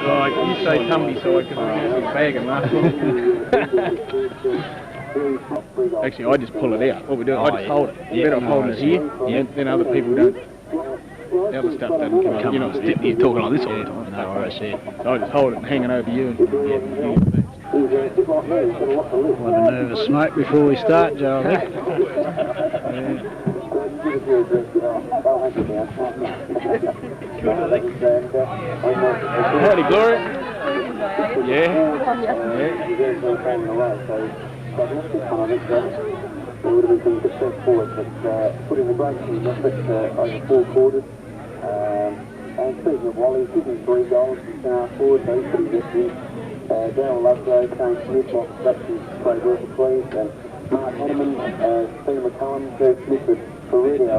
Right, you say Tumby so I can bag him last one. Actually, I just pull it out. What we do, I just hold it. Better off holding it here, then other people don't. The other stuff doesn't come up. You're not you're talking like this all the time. No, I see. So I just hold it and hang it over you. What a nervous smoke before we start, Joe. Howdy, Gloria. Yeah. There would have been some success for it, but putting the brakes in the effort over 4 quarters. And speaking of Wally, he's given 3 goals in our forward, so he's pretty good. Darryl Lovegrove, Shane Smith, lost production, played well for Queens, and Mark Henneman, Steve McCullum, Kurt Smith for radio,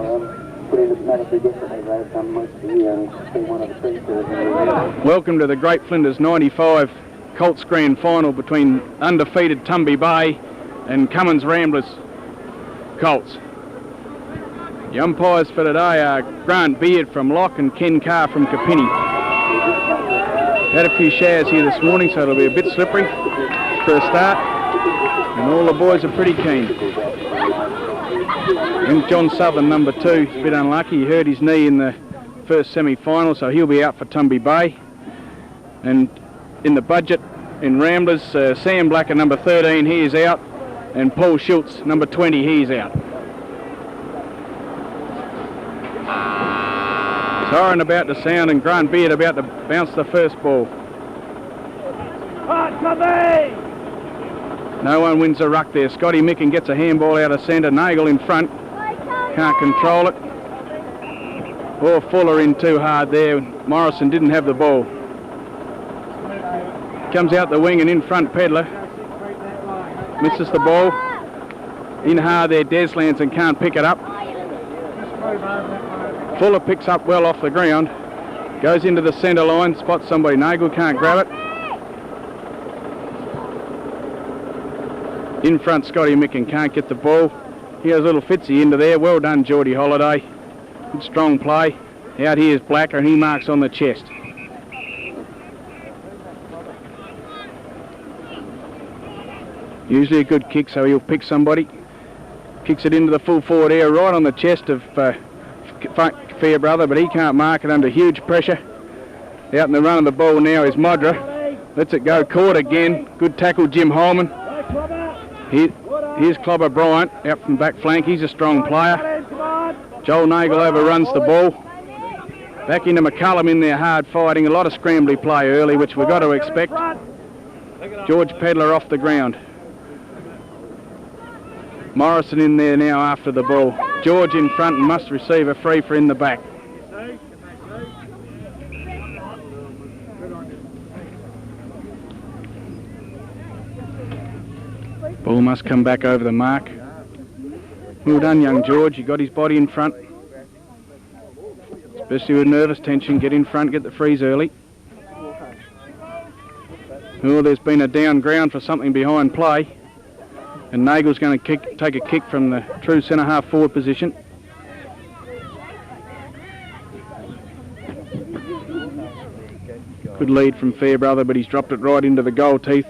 put in another big effort they've done most of the year and been one of the 3 players. Welcome to the Great Flinders 95 Colts Grand Final between undefeated Tumby Bay and Cummins Ramblers Colts. The umpires for today are Grant Beard from Lock and Ken Carr from Kapini. Had a few showers here this morning, so it'll be a bit slippery for a start, and all the boys are pretty keen. And John Southern, number 2, is a bit unlucky. He hurt his knee in the first semi-final, so he'll be out for Tumby Bay. And in the budget in Ramblers, Sam Blacker, number 13, he is out, and Paul Schultz, number 20, he's out. Siren about to sound and Grant Beard about to bounce the first ball. No one wins a ruck there. Scotty Micken gets a handball out of centre. Nagel in front. Can't control it. Or Fuller in too hard there. Morrison didn't have the ball. Comes out the wing and in front Pedler. Misses the ball. In hard there Deslands and can't pick it up. Fuller picks up well off the ground. Goes into the centre line. Spots somebody. Nagel can't grab it. In front Scotty Micken can't get the ball. Here's little Fitzy into there. Well done Geordie Holiday. Good strong play. Out here is Blacker and he marks on the chest. Usually a good kick, so he'll pick somebody. Kicks it into the full forward area right on the chest of Fairbrother, but he can't mark it under huge pressure. Out in the run of the ball now is Modra. Lets it go, caught again. Good tackle Jim Holman. Here's Clobber Bryant out from back flank. He's a strong player. Joel Nagel overruns the ball. Back into McCullum in there, hard fighting. A lot of scrambly play early, which we've got to expect. George Pedler off the ground. Morrison in there now after the ball. George in front and must receive a free for in the back. Ball must come back over the mark. Well done, young George. You got his body in front. Especially with nervous tension, get in front, get the freeze early. Oh, there's been a down ground for something behind play. And Nagel's going to take a kick from the true centre-half forward position. Good lead from Fairbrother, but he's dropped it right into the goal teeth.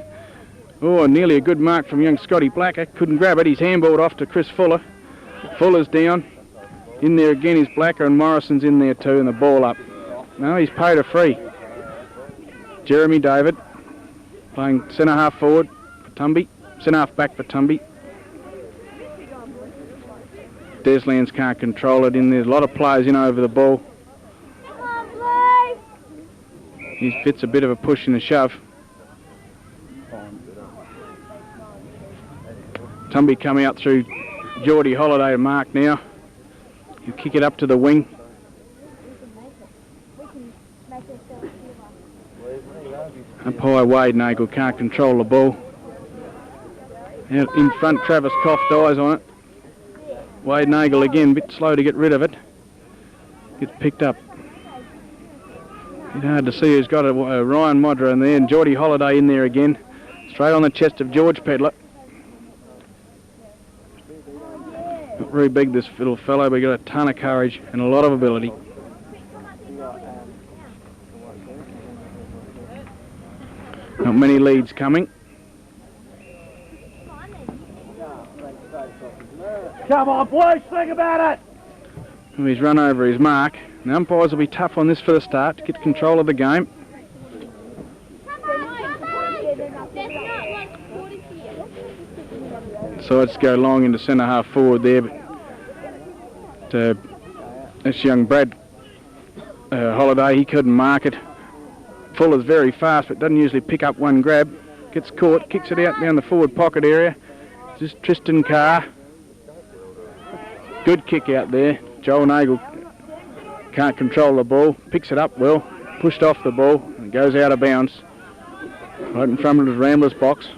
Oh, nearly a good mark from young Scotty Blacker. Couldn't grab it. He's handballed off to Chris Fuller. Fuller's down. In there again is Blacker, and Morrison's in there too, and the ball up. No, he's paid a free. Jeremy David playing centre half forward for Tumby, centre half back for Tumby. Deslands can't control it in there. There's a lot of players in over the ball. He fits a bit of a push and a shove. Tumby coming out through Geordie Holiday to mark now. He'll kick it up to the wing. Umpire Wade Nagel can't control the ball. Out in front, Travis Coft eyes on it. Wade Nagel again, a bit slow to get rid of it. Gets picked up. It's hard to see who's got it. Ryan Modra in there, and Geordie Holiday in there again. Straight on the chest of George Pedler. Not very big, this little fellow, but he's got a ton of courage and a lot of ability. Not many leads coming. Come on, boys, think about it! Well, he's run over his mark. The umpires will be tough on this for the start to get control of the game. Decides to go long into centre half forward there, but this young Brad Holiday, he couldn't mark it. Fuller's very fast, but doesn't usually pick up one grab. Gets caught, kicks it out down the forward pocket area. Just Tristan Carr. Good kick out there. Joel Nagel can't control the ball, picks it up well, pushed off the ball, and goes out of bounds. Right in front of the Ramblers box.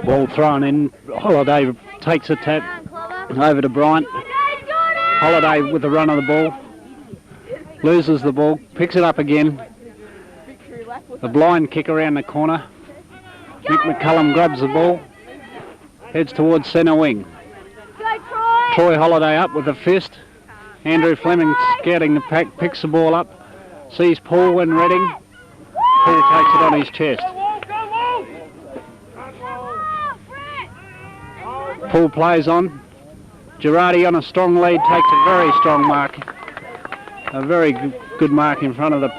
Ball thrown in. Holiday takes a tap over to Bryant. Holiday with the run of the ball. Loses the ball, picks it up again. The blind kick around the corner. Mick McCullum grabs the ball, heads towards centre wing. Troy Holiday up with a fist. Andrew Fleming scouting the pack, picks the ball up, sees Paul and Redding. Paul takes it on his chest. Paul plays on. Girardi on a strong lead takes a very strong mark. A very good mark in front of the...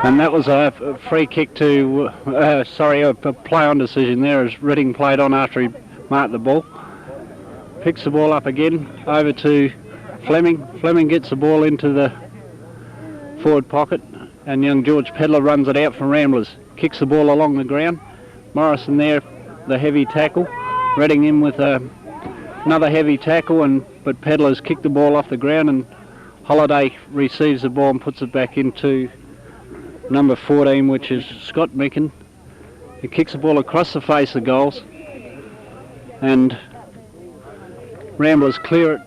And that was a free kick to, a play-on decision there as Redding played on after he marked the ball. Picks the ball up again, over to Fleming. Fleming gets the ball into the forward pocket, and young George Pedler runs it out for Ramblers. Kicks the ball along the ground. Morrison there, the heavy tackle. Redding in with another heavy tackle, but Pedler's kicked the ball off the ground, and Holiday receives the ball and puts it back into number 14, which is Scott Micken. He kicks the ball across the face of goals, and Ramblers clear it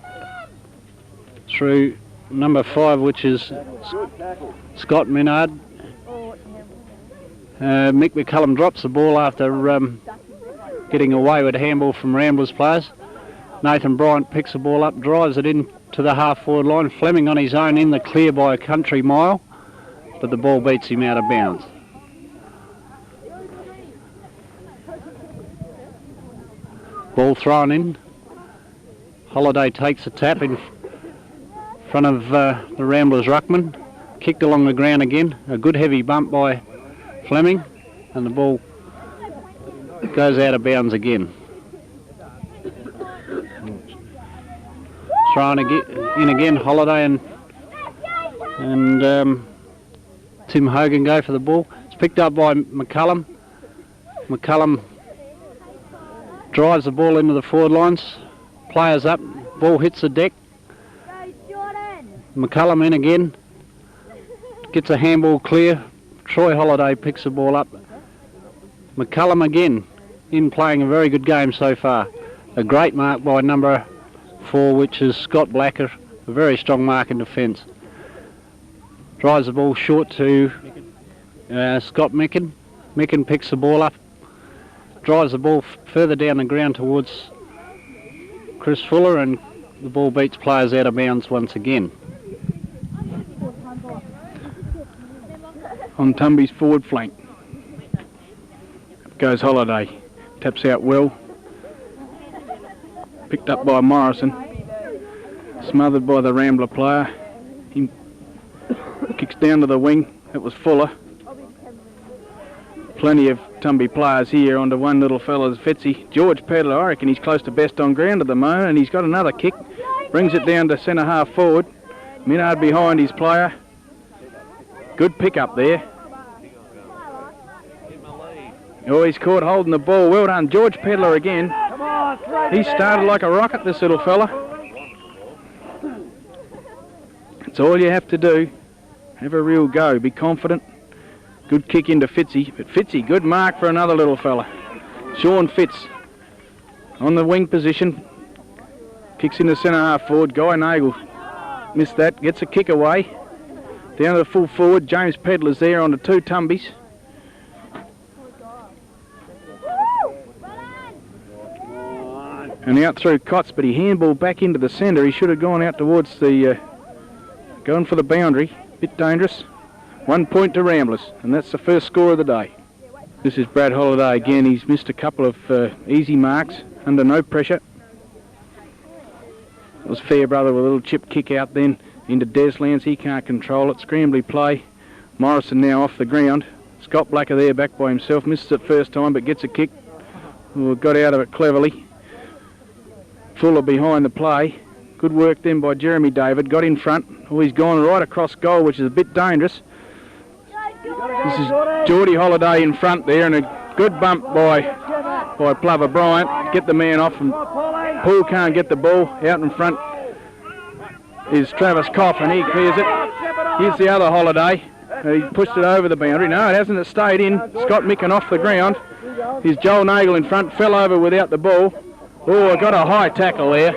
through number 5, which is Scott Minard. Mick McCullum drops the ball after getting away with a handball from Ramblers players. Nathan Bryant picks the ball up, drives it in to the half-forward line. Fleming on his own in the clear by a country mile, but the ball beats him out of bounds. Ball thrown in. Holiday takes a tap in front of the Ramblers ruckman. Kicked along the ground again. A good heavy bump by Fleming, and the ball goes out of bounds again. Thrown in again. Holiday and Tim Hogan go for the ball. It's picked up by McCullum. McCullum drives the ball into the forward lines. Players up. Ball hits the deck. McCullum in again. Gets a handball clear. Troy Holiday picks the ball up. McCullum again in, playing a very good game so far. A great mark by number 4, which is Scott Blacker. A very strong mark in defence. Drives the ball short to Scott Micken. Micken picks the ball up. Drives the ball further down the ground towards Chris Fuller, and the ball beats players out of bounds once again. on Tumby's forward flank. Up goes Holiday. Taps out well. Picked up by Morrison. Smothered by the Rambler player. He kicks down to the wing. That was Fuller. Plenty of Tumby players here onto one little fella's Fitzy. George Pedler, I reckon he's close to best on ground at the moment, and he's got another kick. Brings it down to centre half forward. Minard behind his player. Good pick up there. Oh, he's caught holding the ball. Well done, George Pedler again. He started like a rocket, this little fella. That's all you have to do. Have a real go. Be confident. Good kick into Fitzy. But Fitzy, good mark for another little fella. Sean Fitz on the wing position. Kicks into centre half forward. Guy Nagel missed that. Gets a kick away. Down to the full forward. James Pedler's there on the two Tumbies. And out through Cots, but he handballed back into the centre. He should have gone out towards the... going for the boundary. Bit dangerous. 1 point to Ramblers, and that's the first score of the day. This is Brad Holiday again. He's missed a couple of easy marks under no pressure. It was Fairbrother with a little chip kick out then into Deslands. He can't control it. Scrambly play. Morrison now off the ground. Scott Blacker there back by himself. Misses it first time, but gets a kick. Oh, got out of it cleverly. Fuller behind the play. Good work then by Jeremy David. Got in front. Oh, he's gone right across goal, which is a bit dangerous. This is Geordie Holiday in front there, and a good bump by Plover Bryant. Get the man off, and Paul can't get the ball. Out in front is Travis Koff, and he clears it. Here's the other Holiday. He pushed it over the boundary. No, it hasn't. It stayed in. Scott Micken off the ground. Here's Joel Nagel in front. Fell over without the ball. Oh, got a high tackle there.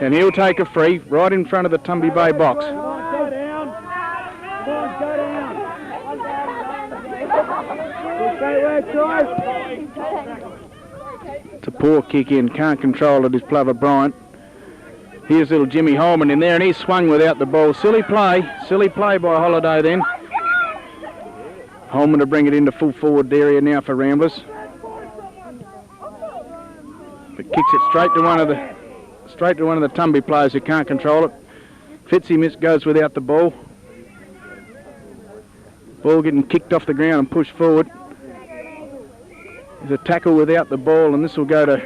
And he'll take a free right in front of the Tumby Bay box. It's a poor kick in. Can't control it is Plover Bryant. Here's little Jimmy Holman in there, and he's swung without the ball. Silly play by Holiday then. Holman to bring it into full forward area now for Ramblers. But kicks it straight to one of the Tumby players who can't control it. Fitzy goes without the ball. Ball getting kicked off the ground and pushed forward. There's a tackle without the ball, and this will go to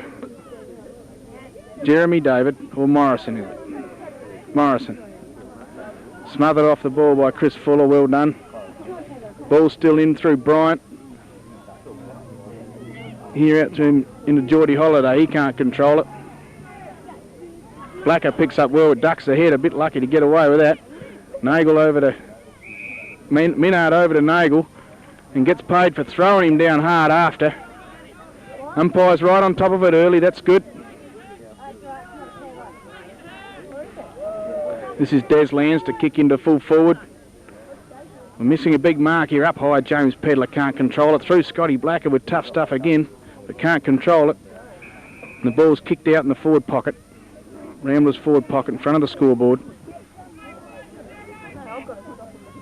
Jeremy David, or Morrison, is it? Morrison. Smothered off the ball by Chris Fuller, well done. Ball still in through Bryant. Here out to him into Geordie Holiday, he can't control it. Blacker picks up well, ducks ahead, a bit lucky to get away with that. Nagel over to... Minard over to Nagel, and gets paid for throwing him down hard after. Umpire's right on top of it early, that's good. This is Des Lands to kick into full forward. We're missing a big mark here up high. James Pedler can't control it. Through Scotty Blacker with tough stuff again, but can't control it. And the ball's kicked out in the forward pocket. Ramblers forward pocket in front of the scoreboard.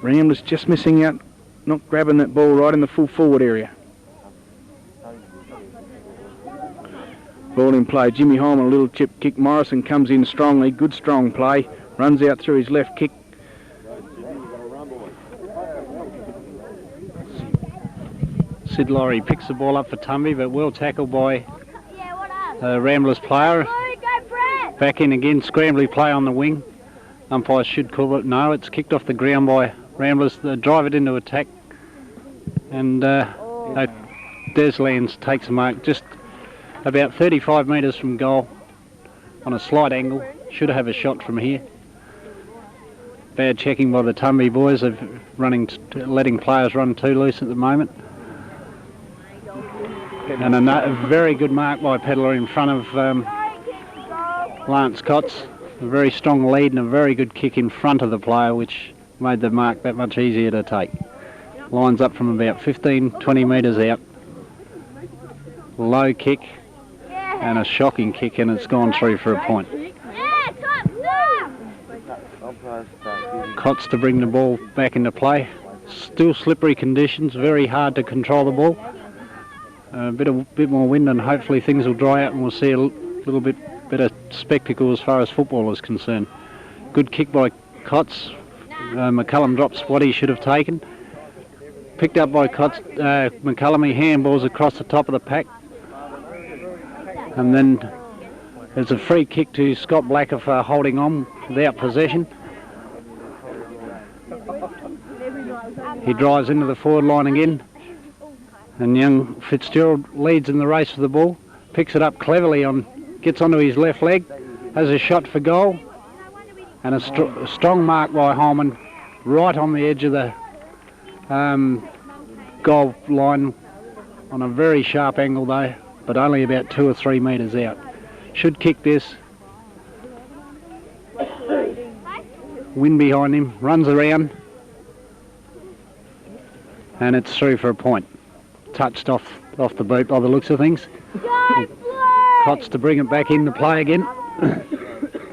Ramblers just missing out, not grabbing that ball right in the full forward area. Ball in play. Jimmy Holman, a little chip kick. Morrison comes in strongly. Good strong play. Runs out through his left kick. Sid Laurie picks the ball up for Tumby, but well tackled by Ramblers player. Back in again, scrambly play on the wing. Umpire should call it. No, it's kicked off the ground by Ramblers. They drive it into attack. And Deslands takes a mark just about 35 metres from goal on a slight angle. Should have a shot from here. Bad checking by the Tumby boys of letting players run too loose at the moment. And a very good mark by Pedler in front of Lance Cots. A very strong lead and a very good kick in front of the player, which made the mark that much easier to take. Lines up from about 15-20 metres out. Low kick and a shocking kick, and it's gone through for a point. Cots to bring the ball back into play. Still slippery conditions, very hard to control the ball. A bit more wind, and hopefully things will dry out and we'll see a little bit better spectacle as far as football is concerned. Good kick by Cots. McCullum drops what he should have taken. Picked up by Cots. McCullum, he handballs across the top of the pack. And then there's a free kick to Scott Blacker for holding on without possession. He drives into the forward line again, and young Fitzgerald leads in the race for the ball, picks it up cleverly, gets onto his left leg, has a shot for goal, and a strong mark by Holman right on the edge of the goal line on a very sharp angle though, but only about 2 or 3 metres out. Should kick this. Wind behind him, runs around, and it's through for a point. Touched off the boot by the looks of things. Cots to bring it back into play again.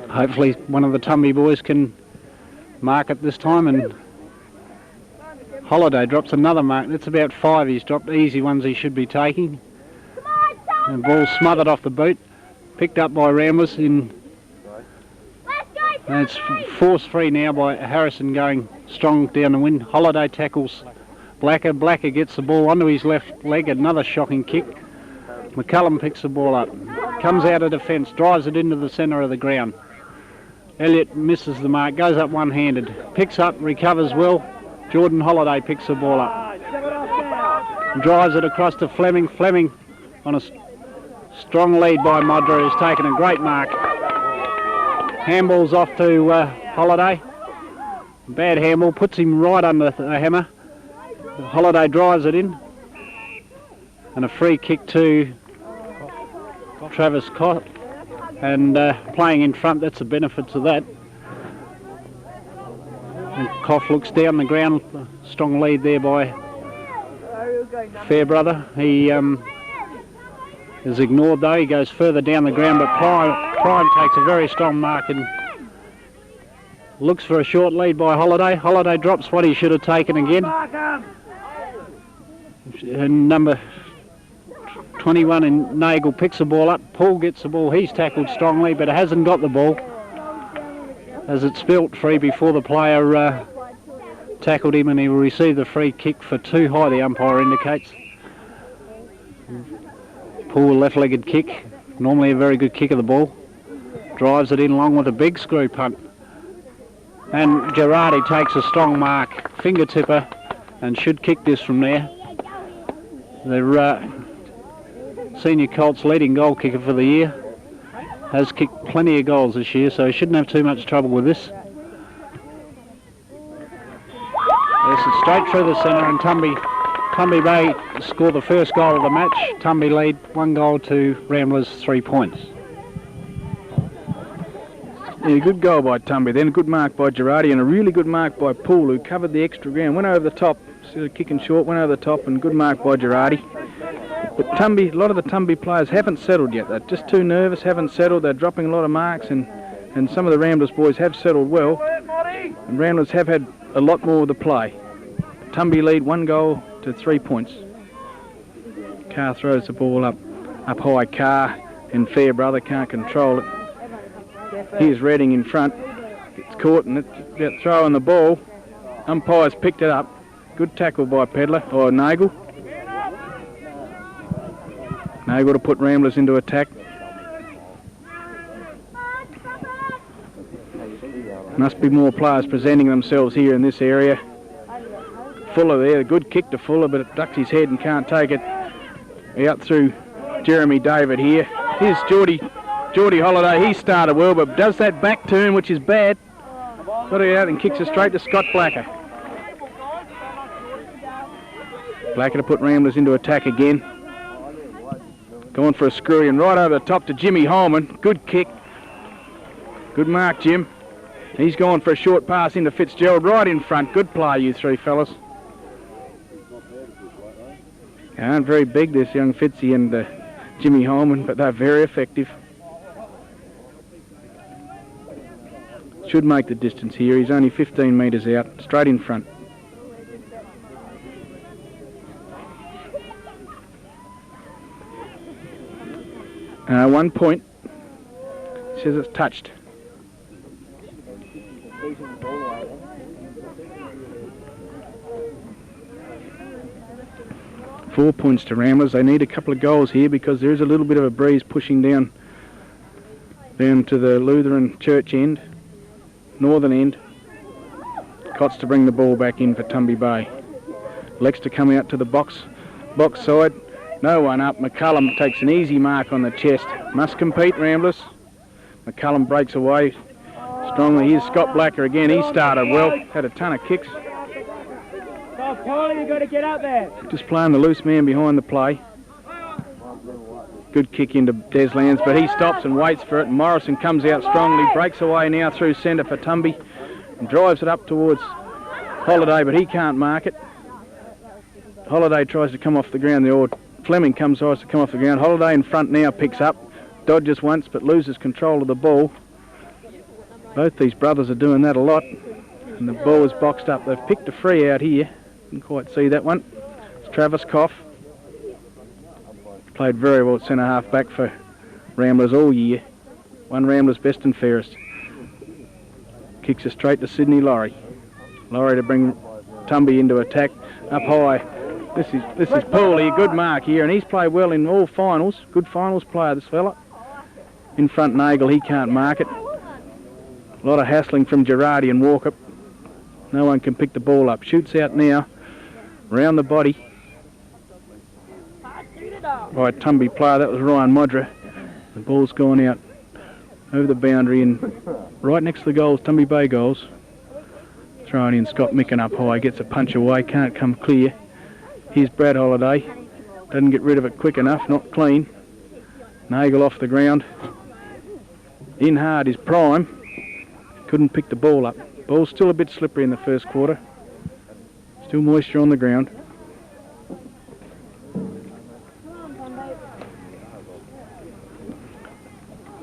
Hopefully one of the Tumby boys can mark it this time, and Holiday drops another mark. That's about 5 he's dropped, easy ones he should be taking. And the ball smothered off the boot, picked up by Ramblers and it's force free now by Harrison going strong down the wind. Holiday tackles Blacker. Blacker gets the ball onto his left leg, another shocking kick. McCullum picks the ball up, comes out of defence, drives it into the centre of the ground. Elliott misses the mark, goes up one-handed, picks up, recovers well. Jordan Holiday picks the ball up, drives it across to Fleming. Fleming on a strong lead by Modra, who's taken a great mark. Handball's off to Holiday. Bad handball, puts him right under the hammer. Holiday drives it in. And a free kick to Travis Cott. And playing in front, that's the benefits of that. And Koff looks down the ground. Strong lead there by Fairbrother. He is ignored though. He goes further down the ground, but Prime takes a very strong mark and looks for a short lead by Holiday. Holiday drops what he should have taken again. And number 21 in Nagel picks the ball up. Paul gets the ball. He's tackled strongly, but hasn't got the ball, as it's spilt free before the player tackled him, and he will receive the free kick for too high, the umpire indicates. Paul, left-legged kick, normally a very good kick of the ball. Drives it in along with a big screw punt. And Girardi takes a strong mark, finger-tipper, and should kick this from there. The senior Colts leading goal kicker for the year has kicked plenty of goals this year, so he shouldn't have too much trouble with this. Yes, it's straight through the centre, and Tumby Bay score the first goal of the match. Tumby lead 1 goal to Ramblers 3 points. Yeah, good goal by Tumby, then a good mark by Girardi and a really good mark by Poole, who covered the extra ground, went over the top, sort of kicking short, went over the top, and good mark by Girardi. But Tumby, a lot of the Tumby players haven't settled yet. They're just too nervous, haven't settled. They're dropping a lot of marks, and some of the Ramblers boys have settled well. And Ramblers have had a lot more of the play. Tumby lead 1 goal to 3 points. Carr throws the ball up high. Carr and Fairbrother can't control it. Here's Redding in front. Gets caught and it's about throwing the ball. Umpire's picked it up. Good tackle by Pedler or Nagel. Nagel to put Ramblers into attack. Must be more players presenting themselves here in this area. Fuller there, a good kick to Fuller, but it ducks his head and can't take it. Out through Jeremy David here. Here's Geordie Holiday. He started well, but does that back turn, which is bad. Got it out and kicks it straight to Scott Blacker. Blacker to put Ramblers into attack again. Going for a screwy and right over the top to Jimmy Holman. Good kick. Good mark, Jim. He's going for a short pass into Fitzgerald right in front. Good play, you three fellas. Aren't very big, this young Fitzy and Jimmy Holman, but they're very effective. Should make the distance here. He's only 15 metres out, straight in front. 1 point. Says it's touched. Four points to Ramblers. They need a couple of goals here because there is a little bit of a breeze pushing down to the Lutheran church end, northern end. Cots to bring the ball back in for Tumby Bay. Lex to come out to the box side. No one up. McCullum takes an easy mark on the chest. Must compete, Ramblers. McCullum breaks away strongly. Here's Scott Blacker again. He started well. Had a ton of kicks. Paul, you got to get up there. Just playing the loose man behind the play. Good kick into Deslands, but he stops and waits for it. And Morrison comes out strongly, breaks away now through centre for Tumby, and drives it up towards Holiday, but he can't mark it. Holiday tries to come off the ground. Fleming tries to come off the ground. Holiday in front now picks up, dodges once, but loses control of the ball. Both these brothers are doing that a lot, and the ball is boxed up. They've picked a free out here. Didn't quite see that one. It's Travis Coff. Played very well at centre half back for Ramblers all year. One Ramblers best and fairest. Kicks it straight to Sydney Laurie. Laurie to bring Tumby into attack. Up high. This is Pooley, a good mark here, and he's played well in all finals. Good finals player, this fella. In front Nagel, he can't mark it. A lot of hassling from Girardi and Walkup. No one can pick the ball up. Shoots out now. Round the body. By a Tumby player, that was Ryan Modra. The ball's gone out over the boundary and right next to the goals, Tumby Bay goals. Throwing in Scott Micken up high, gets a punch away, can't come clear. Here's Brad Holiday. Doesn't get rid of it quick enough, not clean. Nagel off the ground. In hard is Prime. Couldn't pick the ball up. Ball's still a bit slippery in the first quarter. Still moisture on the ground.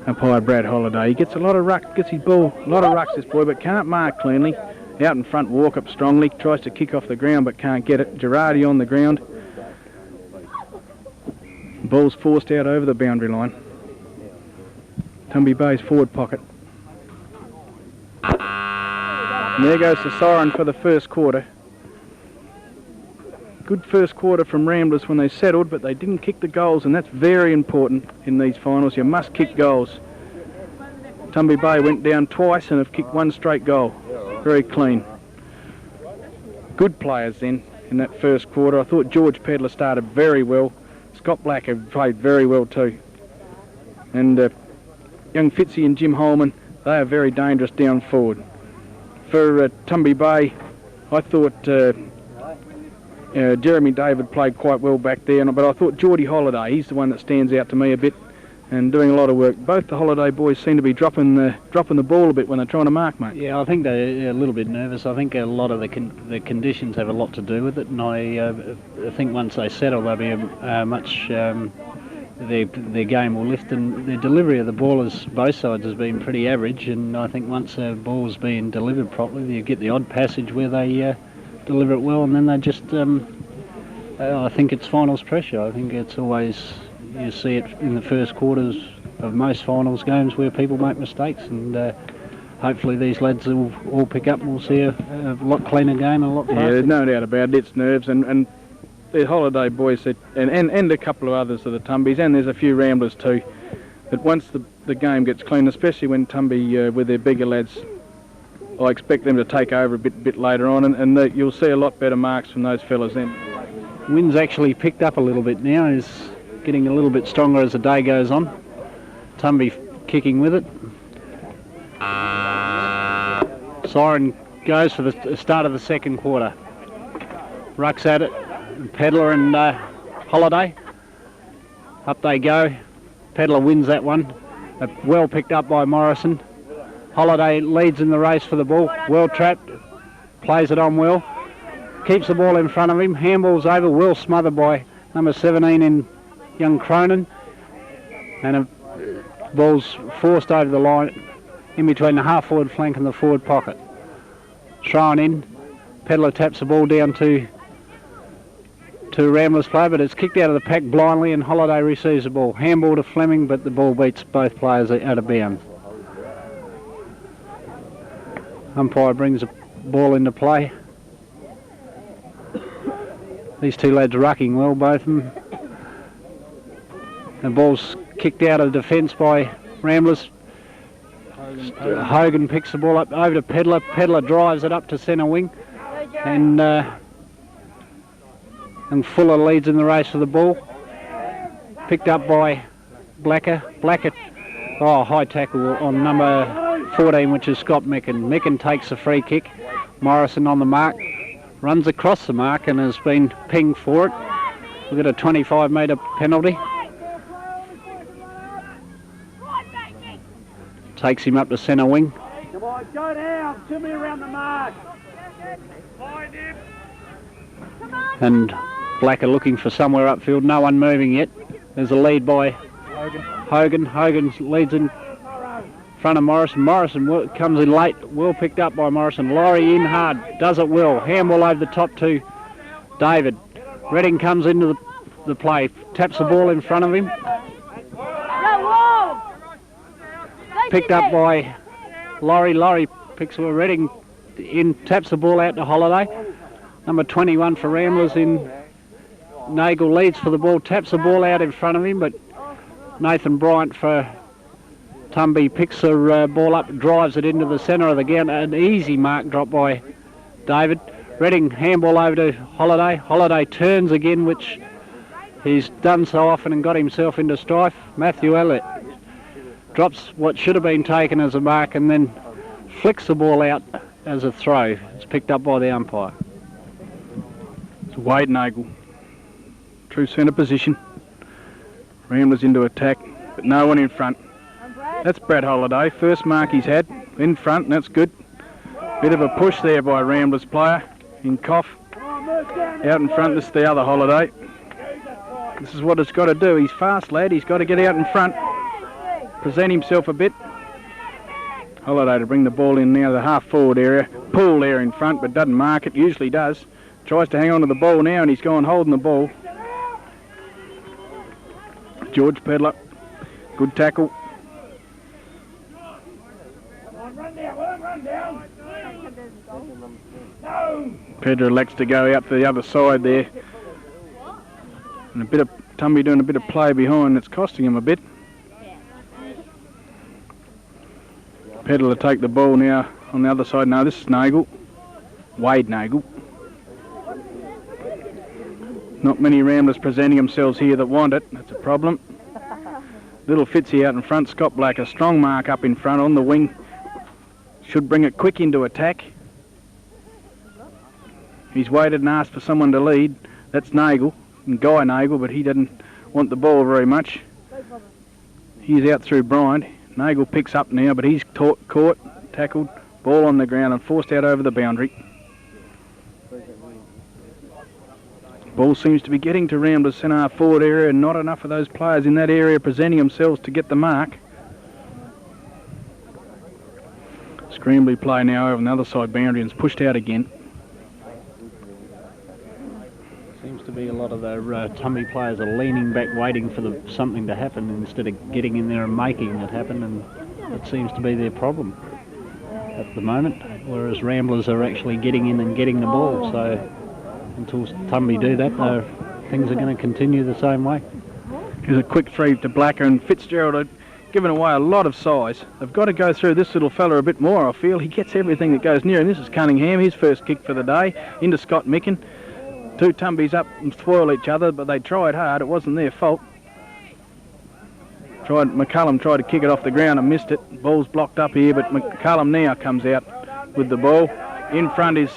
Up high, Brad Holiday. He gets a lot of ruck, gets his ball, a lot of rucks, this boy, but can't mark cleanly. Out in front, walk up strongly, tries to kick off the ground but can't get it. Girardi on the ground. Ball's forced out over the boundary line. Tumby Bay's forward pocket. And there goes the siren for the first quarter. Good first quarter from Ramblers when they settled, but they didn't kick the goals, and that's very important in these finals. You must kick goals. Tumby Bay went down twice and have kicked one straight goal. Very clean. Good players then in that first quarter. I thought George Pedler started very well. Scott Blacker played very well too. And young Fitzy and Jim Holman, they are very dangerous down forward. For Tumby Bay, I thought Jeremy David played quite well back there, but I thought Geordie Holiday, he's the one that stands out to me a bit and doing a lot of work. Both the Holiday boys seem to be dropping the ball a bit when they're trying to mark, mate. Yeah, I think they're a little bit nervous. I think a lot of the conditions have a lot to do with it, and I think once they settle, they'll be much... their game will lift, and the delivery of the ball is both sides has been pretty average, and I think once the ball's being delivered properly, you get the odd passage where they deliver it well, and then they just I think it's finals pressure. I think it's always, you see it in the first quarters of most finals games where people make mistakes, and hopefully these lads will all pick up and we'll see a lot cleaner game and a lot faster. Yeah, there's no doubt about it. It's nerves, and the Holiday boys said, and a couple of others of the Tumbies, and there's a few Ramblers too, that once the game gets clean, especially when Tumby with their bigger lads, I expect them to take over a bit later on, and you'll see a lot better marks from those fellas then. Wind's actually picked up a little bit now, is getting a little bit stronger as the day goes on. Tumby kicking with it. Siren goes for the start of the second quarter. Rucks at it. Pedler and Holiday. Up they go. Pedler wins that one. Well picked up by Morrison. Holiday leads in the race for the ball. Well trapped. Plays it on well. Keeps the ball in front of him. Handball's over. Well smothered by number 17 in young Cronin. And a ball's forced over the line in between the half-forward flank and the forward pocket. Thrown in. Pedler taps the ball down to to Ramblers play, but it's kicked out of the pack blindly and Holiday receives the ball. Handball to Fleming, but the ball beats both players out of bounds. Umpire brings the ball into play. These two lads rucking well, both of them. The ball's kicked out of defence by Ramblers. Hogan picks the ball up over to Pedler. Pedler drives it up to centre wing, and Fuller leads in the race for the ball. Picked up by Blacker. High tackle on number 14, which is Scott Meckin. Meckin takes the free kick. Morrison on the mark, runs across the mark and has been pinged for it. We've got a 25-metre penalty. Takes him up to centre wing. Come on, go down. Tumby around the mark. And Blacker looking for somewhere upfield. No one moving yet. There's a lead by Hogan. Hogan leads in front of Morrison. Morrison comes in late. Well picked up by Morrison. Laurie in hard. Does it well. Handball over the top to David. Redding comes into the play. Taps the ball in front of him. Picked up by Laurie. Laurie picks a Redding in, taps the ball out to Holiday. Number 21 for Ramblers in Nagel leads for the ball, taps the ball out in front of him, but Nathan Bryant for Tumby picks the ball up, drives it into the centre of the ground. An easy mark drop by David. Redding handball over to Holiday. Holiday turns again, which he's done so often and got himself into strife. Matthew Elliott drops what should have been taken as a mark and then flicks the ball out as a throw. It's picked up by the umpire. It's Wade Nagel. True centre position. Ramblers into attack, but no one in front. That's Brad Holiday. First mark he's had in front, and that's good. Bit of a push there by Ramblers player in Cough. Out in front, this is the other Holiday. This is what it's got to do. He's fast, lad. He's got to get out in front. Present himself a bit. Holiday to bring the ball in now, the half-forward area. Pool there in front, but doesn't mark it. Usually does. Tries to hang on to the ball now, and he's gone holding the ball. George Pedler. Good tackle. Run down. Pedler elects to go out to the other side there. And a bit of Tumby doing a bit of play behind. It's costing him a bit. Pedler to take the ball now on the other side. No, this is Nagel. Wade Nagel. Not many Ramblers presenting themselves here that want it. That's a problem. Little Fitzy out in front. Scott Black, a strong mark up in front on the wing. Should bring it quick into attack. He's waited and asked for someone to lead. That's Nagel, and Guy Nagel, but he didn't want the ball very much. He's out through Bryant. Nagel picks up now, but he's caught, tackled, ball on the ground and forced out over the boundary. Ball seems to be getting to Ramblers centre forward area, and not enough of those players in that area presenting themselves to get the mark. Scrambly play now over on the other side boundary and it's pushed out again. Seems to be a lot of the Tumby players are leaning back waiting for something to happen instead of getting in there and making it happen, and it seems to be their problem at the moment, whereas Ramblers are actually getting in and getting the ball. So until Tumby do that, things are going to continue the same way. Here's a quick three to Blacker, and Fitzgerald had given away a lot of size. They've got to go through this little fella a bit more, I feel. He gets everything that goes near him. This is Cunningham, his first kick for the day, into Scott Micken. Two Tumbies up and spoil each other, but they tried hard. It wasn't their fault. McCullum tried to kick it off the ground and missed it. Ball's blocked up here, but McCullum now comes out with the ball. In front is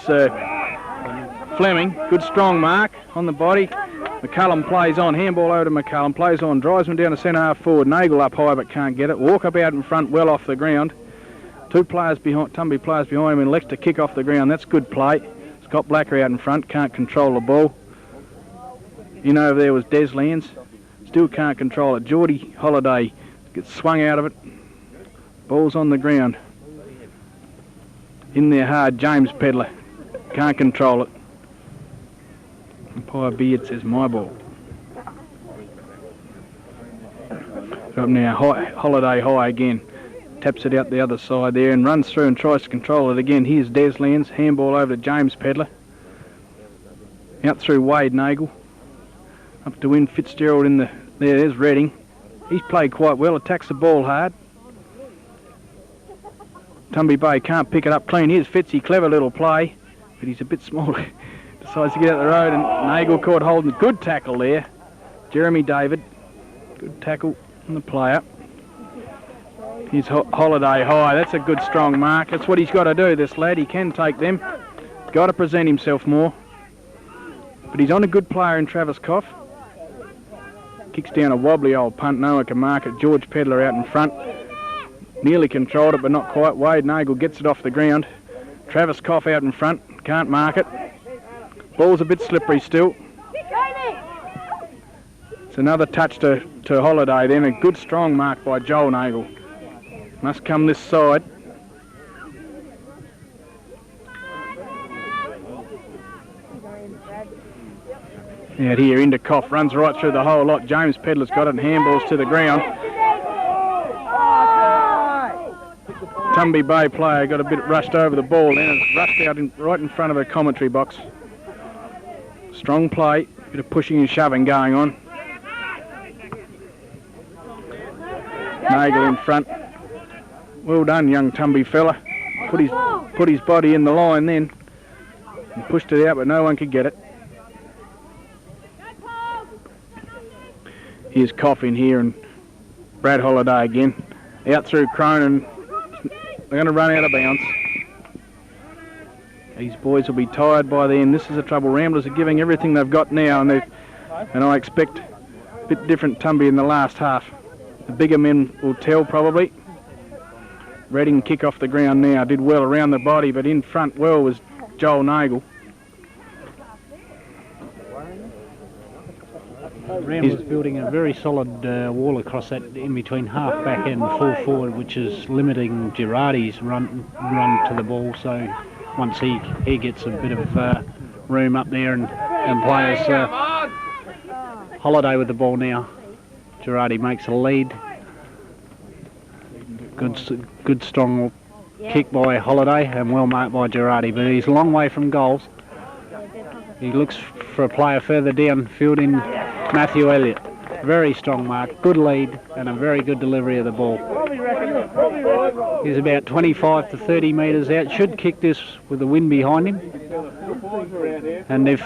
Fleming. Good strong mark on the body. McCullum plays on. Handball over to McCullum. Plays on. Drives him down to centre half forward. Nagel up high but can't get it. Walkup out in front, well off the ground. Two players behind, Tumby players behind him, and elects to kick off the ground. That's good play. Scott Blacker out in front, can't control the ball. In over there was Des Lands, still can't control it. Geordie Holiday gets swung out of it. Ball's on the ground. In there hard, James Pedler, can't control it. Umpire Beard says my ball. Up now, Holiday high again. Taps it out the other side there and runs through and tries to control it again. Here's Deslands, handball over to James Pedler. Out through Wade Nagel. Up to win Fitzgerald in the... There's Redding. He's played quite well, attacks the ball hard. Tumby Bay can't pick it up clean. Here's Fitzy, clever little play, but he's a bit small. Decides to get out the road, and Nagel caught holding. Good tackle there. Jeremy David. Good tackle on the player. Here's Holiday high. That's a good strong mark. That's what he's got to do, this lad. He can take them. Got to present himself more. But he's on a good player in Travis Coff. Kicks down a wobbly old punt. No one can mark it. George Pedler out in front. Nearly controlled it, but not quite. Wade Nagel gets it off the ground. Travis Coff out in front. Can't mark it. Ball's a bit slippery still. It's another touch to Holiday then. A good strong mark by Joel Nagel. Must come this side. Out here into Coff. Runs right through the whole lot. James Pedler's got it and handballs to the ground. Tumby Bay player got a bit rushed over the ball then. It's rushed out right in front of the commentary box. Strong play, bit of pushing and shoving going on. Nagel in front. Well done, young Tumby fella. Put his body in the line then and pushed it out, but no one could get it. Here's Coff in here and Brad Holiday again. Out through Cronin. They're going to run out of bounds. These boys will be tired by then. This is the trouble. Ramblers are giving everything they've got now, and I expect a bit different Tumby in the last half. The bigger men will tell probably. Redding kick off the ground now. Did well around the body, but in front well was Joel Nagel. Ramblers building a very solid wall across that in between half back and full forward, which is limiting Girardi's run to the ball. So once he gets a bit of room up there and players Holiday with the ball now. Girardi makes a lead. Good strong kick by Holiday and well marked by Girardi, but he's a long way from goals. He looks for a player further downfield in Matthew Elliott. Very strong mark, good lead and a very good delivery of the ball. He's about 25 to 30 metres out. Should kick this with the wind behind him. And if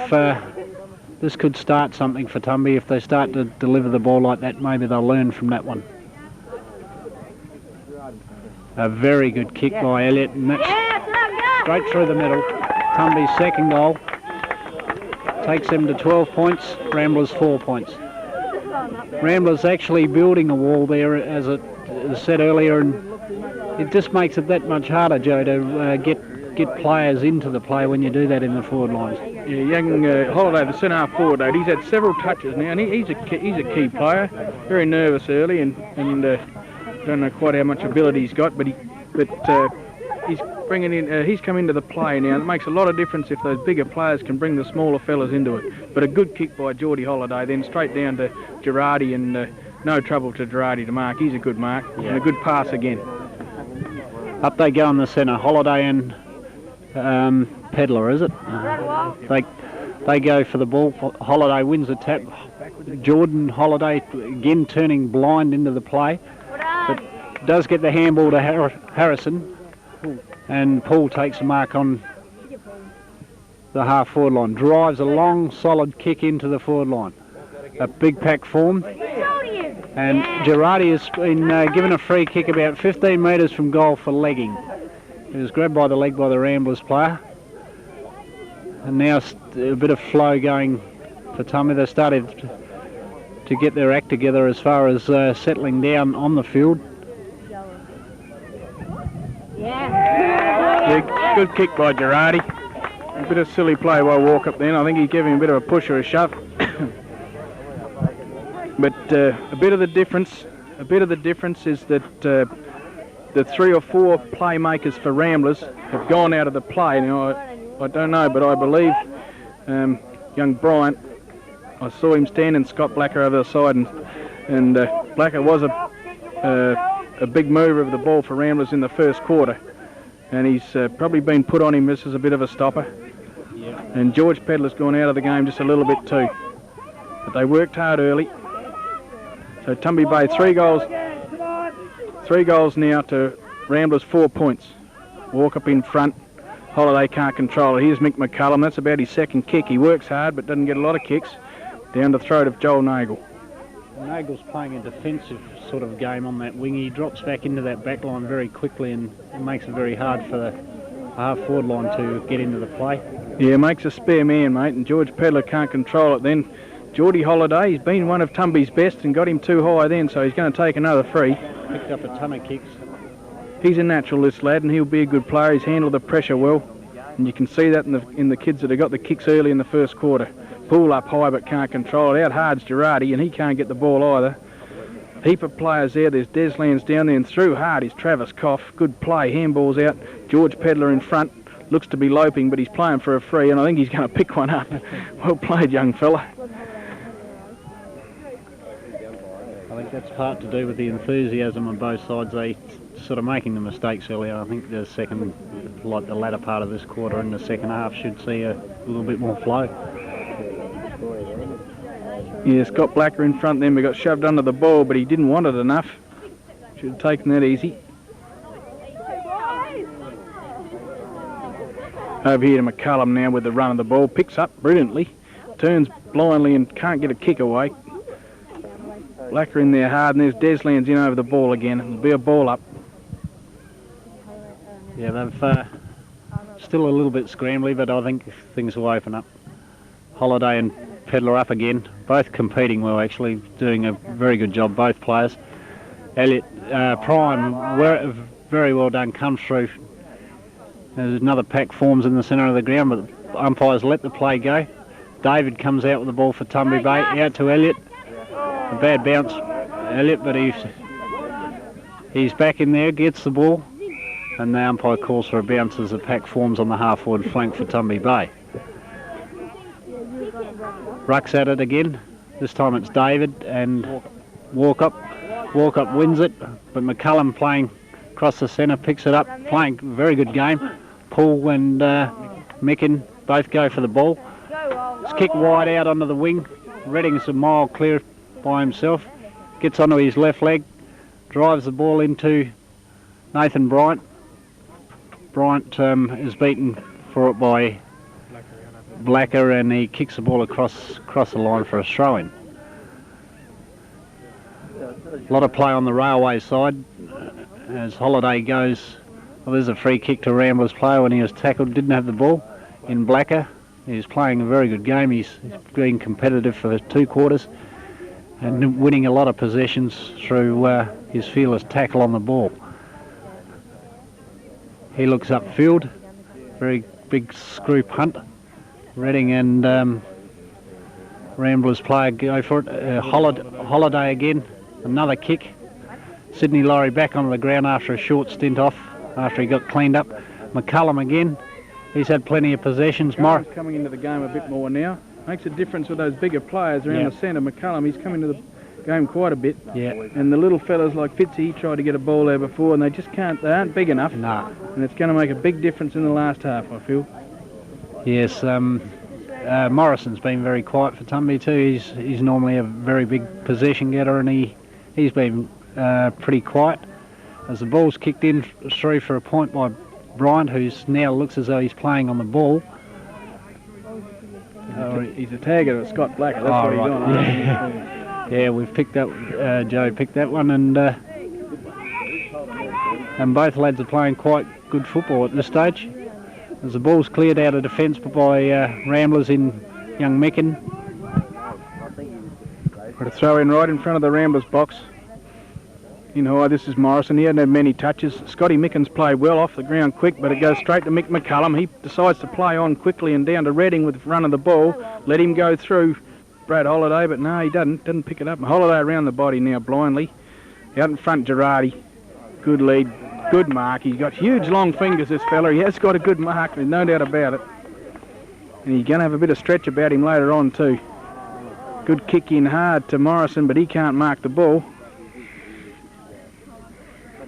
this could start something for Tumby, if they start to deliver the ball like that, maybe they'll learn from that one. A very good kick by Elliott, and that's straight through the middle. Tumby's second goal takes them to 12 points, Ramblers 4 points. Ramblers actually building a wall there, as it said earlier, and it just makes it that much harder, Joe, to get players into the play when you do that in the forward lines. Yeah, young Holiday, the centre half forward, he's had several touches now, and he's a key player. Very nervous early, and don't know quite how much ability he's got, but he's bringing in. He's come into the play now. It makes a lot of difference if those bigger players can bring the smaller fellas into it. But a good kick by Geordie Holiday, then straight down to Girardi, and no trouble to Girardi to mark. He's a good mark, and a good pass again. Up they go in the centre. Holiday and Pedler, is it? They go for the ball. Holiday wins the tap. Jordan Holiday again turning blind into the play, but does get the handball to Harrison, and Paul takes a mark on the half forward line. Drives a long solid kick into the forward line. A big pack form, and Girardi has been given a free kick about 15 metres from goal for legging. He was grabbed by the leg by the Ramblers player, and now a bit of flow going for Tumby. They started to get their act together as far as settling down on the field. Yeah, good kick by Girardi. A bit of silly play by Walkup then. I think he gave him a bit of a push or a shove. But a bit of the difference is that the 3 or 4 playmakers for Ramblers have gone out of the play. Now I don't know, but I believe young Bryant. I saw him standing Scott Blacker over the side, and Blacker was a big mover of the ball for Ramblers in the first quarter, and he's probably been put on him. This is a bit of a stopper. Yeah. And George Pedler's gone out of the game just a little bit too. But they worked hard early. So Tumby Bay 3 goals. 3 goals now to Ramblers 4 points. Walk up in front. Holiday can't control it. Here's Mick McCullum. That's about his second kick. He works hard but doesn't get a lot of kicks. Down the throat of Joel Nagel. Nagel's playing a defensive sort of game on that wing. He drops back into that back line very quickly and it makes it very hard for the half-forward line to get into the play. Yeah, makes a spare man, mate, and George Pedler can't control it then. Geordie Holiday, he's been one of Tumby's best and got him too high then, so he's going to take another free. Picked up a ton of kicks. He's a natural, this lad, and he'll be a good player. He's handled the pressure well, and you can see that in the kids that have got the kicks early in the first quarter. Pull up high but can't control it. Out hard's Girardi, and he can't get the ball either. Heap of players there. There's Deslands down there, and through hard is Travis Coff. Good play. Handball's out. George Pedler in front. Looks to be loping, but he's playing for a free, and I think he's going to pick one up. Well played, young fella. I think that's part to do with the enthusiasm on both sides. They sort of making the mistakes earlier. I think the second, like the latter part of this quarter in the second half, should see a little bit more flow. Yeah, Scott Blacker in front then. We got shoved under the ball, but he didn't want it enough. Should have taken that easy. Over here to McCullum now with the run of the ball. Picks up brilliantly. Turns blindly and can't get a kick away. Blacker in there hard, and there's Deslands in over the ball again. It'll be a ball up. Yeah, they've still a little bit scrambly, but I think things will open up. Holiday and Pedler up again, both competing well actually, doing a very good job, both players. Elliot Prime, very well done, comes through. There's another pack forms in the centre of the ground, but the umpires let the play go. David comes out with the ball for Tumby Bay, out to Elliot. A bad bounce, Elliot, but he's back in there, gets the ball, and the umpire calls for a bounce as the pack forms on the half-forward flank for Tumby Bay. Ruck's at it again. This time it's David and Walk up wins it, but McCullum playing across the centre picks it up, playing a very good game. Paul and Micken both go for the ball. It's kicked wide out onto the wing. Redding's a mile clear by himself. Gets onto his left leg, drives the ball into Nathan Bryant. Bryant is beaten for it by Blacker, and he kicks the ball across the line for a throw-in. A lot of play on the railway side as Holiday goes. Well, there's a free kick to Ramblers player when he was tackled, didn't have the ball. In Blacker, he's playing a very good game. He's been competitive for 2 quarters and winning a lot of possessions through his fearless tackle on the ball. He looks upfield, very big screw punt. Redding and Ramblers player go for it. Holiday again, another kick. Sydney Laurie back onto the ground after a short stint off, after he got cleaned up. McCullum again, he's had plenty of possessions. Morris coming into the game a bit more now. Makes a difference with those bigger players around the centre. McCullum, he's come into the game quite a bit. Yeah. And the little fellas like Fitzy, he tried to get a ball there before, and they just can't, they aren't big enough. No. And it's going to make a big difference in the last half, I feel. Yes, Morrison's been very quiet for Tumby too. He's normally a very big possession getter, and he's been pretty quiet. As the ball's kicked in through for a point by Bryant, who's now looks as though he's playing on the ball. He's a tagger of Scott Blacker, that's what he's right. on. Yeah, we've picked that, Joe picked that one, and both lads are playing quite good football at this stage. As the ball's cleared out of defence by Ramblers in young Micken. Got a throw in right in front of the Ramblers box. In high, this is Morrison. He hadn't had many touches. Scotty Micken's played well off the ground quick, but it goes straight to Mick McCullum. He decides to play on quickly and down to Redding with the run of the ball. Let him go through Brad Holiday, but no, he didn't pick it up. Holiday around the body now blindly. Out in front, Girardi. Good lead, good mark. He's got huge long fingers, this fella. He has got a good mark, there's no doubt about it. And he's going to have a bit of stretch about him later on too. Good kick in hard to Morrison, but he can't mark the ball.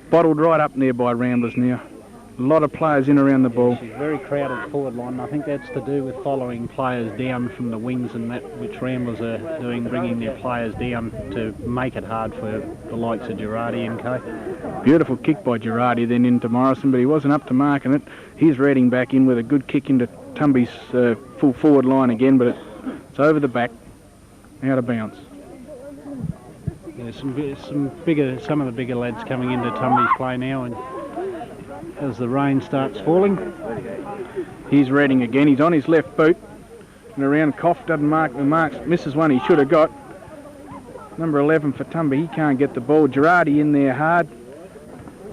Bottled right up there by Ramblers now. A lot of players in around the ball. She's very crowded forward line. I think that's to do with following players down from the wings and that which Ramblers are doing, bringing their players down to make it hard for the likes of Girardi and co. Beautiful kick by Girardi then into Morrison, but he wasn't up to marking it. He's reading back in with a good kick into Tumby's full forward line again, but it's over the back, out of bounds. There's some of the bigger lads coming into Tumby's play now, and as the rain starts falling. He's reading again. He's on his left boot. And around Koff doesn't mark the marks. Misses one he should have got. Number 11 for Tumby. He can't get the ball. Girardi in there hard.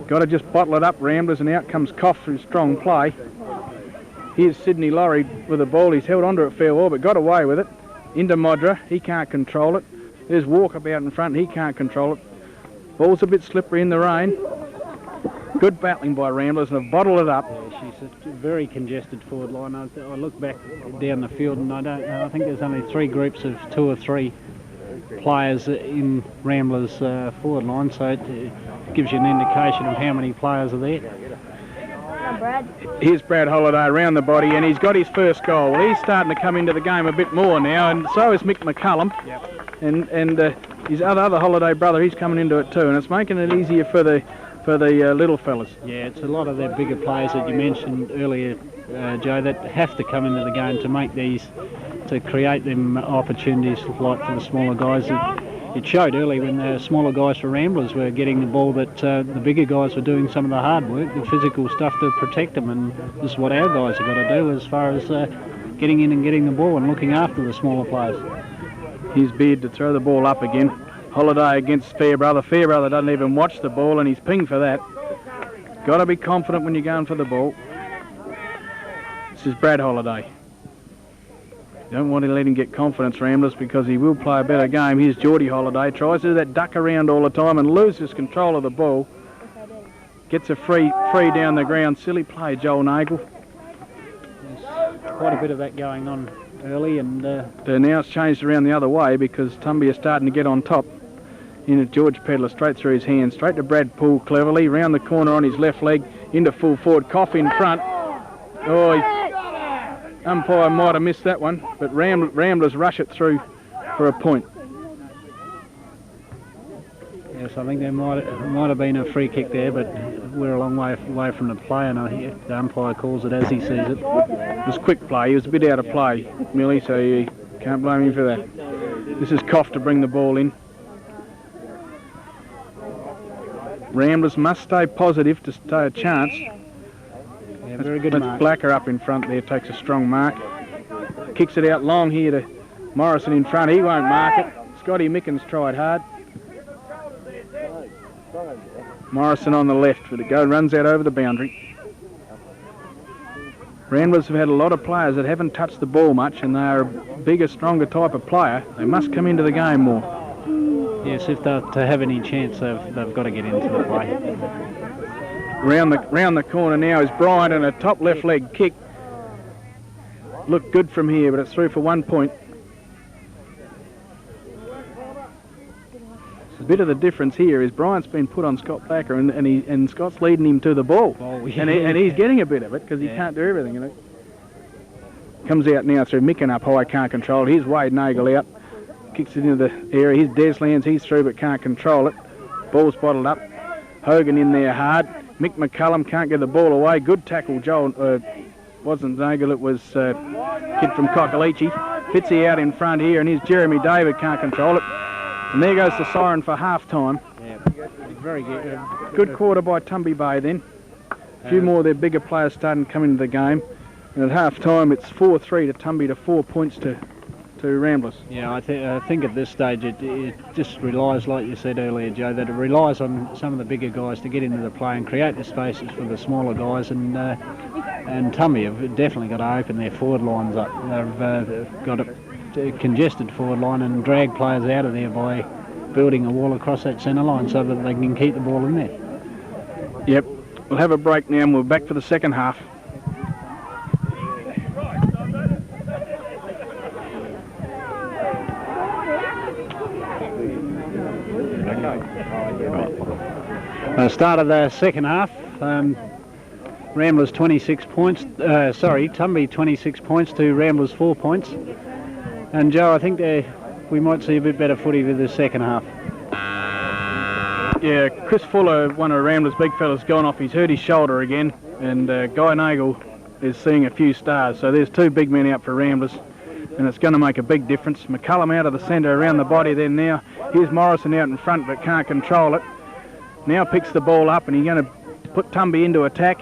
Got to just bottle it up, Ramblers, and out comes Koff through strong play. Here's Sydney Laurie with the ball. He's held onto it fair well, but got away with it. Into Modra. He can't control it. There's Walkabout in front. He can't control it. Ball's a bit slippery in the rain. Good battling by Ramblers, and have bottled it up. Yeah, she's a very congested forward line. I look back down the field, and I think there's only 3 groups of 2 or 3 players in Ramblers' forward line, so it gives you an indication of how many players are there. Here's Brad Holliday around the body, and he's got his first goal. Well, he's starting to come into the game a bit more now, and so is Mick McCullum. Yep. And his other Holliday brother, he's coming into it too, and it's making it easier for the little fellas. Yeah, it's a lot of their bigger players that you mentioned earlier, Joe, that have to come into the game to make these, to create them opportunities like for the smaller guys. It showed early when the smaller guys for Ramblers were getting the ball that the bigger guys were doing some of the hard work, the physical stuff to protect them, and this is what our guys have got to do as far as getting in and getting the ball and looking after the smaller players. Here's Beard to throw the ball up again. Holiday against Fairbrother. Fairbrother doesn't even watch the ball, and he's pinged for that. Got to be confident when you're going for the ball. This is Brad Holiday. Don't want to let him get confidence, Ramblers, because he will play a better game. Here's Geordie Holiday. Tries to do that duck around all the time and loses control of the ball. Gets a free down the ground. Silly play, Joel Nagel. There's quite a bit of that going on early, and now it's changed around the other way because Tumby is starting to get on top. Into George Pedler, straight through his hands, straight to Brad Poole cleverly, round the corner on his left leg, into full forward, Koff in front. Oh, umpire might have missed that one, but Ramblers rush it through for a point. Yes, I think there might have been a free kick there, but we're a long way away from the play, and the umpire calls it as he sees it. It was quick play. He was a bit out of play, Millie, so you can't blame him for that. This is Koff to bring the ball in. Ramblers must stay positive to stay a chance. Yeah, very good mark. Blacker up in front there, takes a strong mark. Kicks it out long here to Morrison in front. He won't mark it. Scotty Mickens tried hard. Morrison on the left for the go, runs out over the boundary. Ramblers have had a lot of players that haven't touched the ball much, and they are a bigger, stronger type of player. They must come into the game more. Yes, if they're to have any chance, they've got to get into the play. Round the corner now is Bryant, and a top left leg kick. Looked good from here, but it's through for 1 point. A bit of the difference here is Bryant's been put on Scott Thacker, and Scott's leading him to the ball. Oh, yeah. And he's getting a bit of it because he can't do everything, you know. Comes out now through Micken up high, can't control it. Here's Wade Nagel out. Kicks it into the area. Here's Deslands, he's through but can't control it. Ball's bottled up. Hogan in there hard. Mick McCullum can't get the ball away. Good tackle, Joel. Wasn't Nagel, it was kid from Cockaleachy. Fitzy out in front here, and here's Jeremy David, can't control it. And there goes the siren for half-time. Yeah, very good. Good quarter by Tumby Bay then. A few more of their bigger players starting to come into the game. And at half-time, it's 4-3 to Tumby to 4 points to Ramblers. Yeah, I think at this stage it just relies, like you said earlier, Joe, that it relies on some of the bigger guys to get into the play and create the spaces for the smaller guys. And Tumby have definitely got to open their forward lines up. They've got a congested forward line and drag players out of there by building a wall across that centre line so that they can keep the ball in there. Yep. We'll have a break now and we're back for the second half. Start of the second half. Ramblers 26 points. Tumby 26 points to Ramblers 4 points. And Joe, I think we might see a bit better footy with the second half. Yeah, Chris Fuller, one of Ramblers' big fellas, gone off. He's hurt his shoulder again, and Guy Nagel is seeing a few stars. So there's 2 big men out for Ramblers, and it's going to make a big difference. McCullum out of the centre around the body then now. Here's Morrison out in front, but can't control it. Now picks the ball up, and he's going to put Tumby into attack.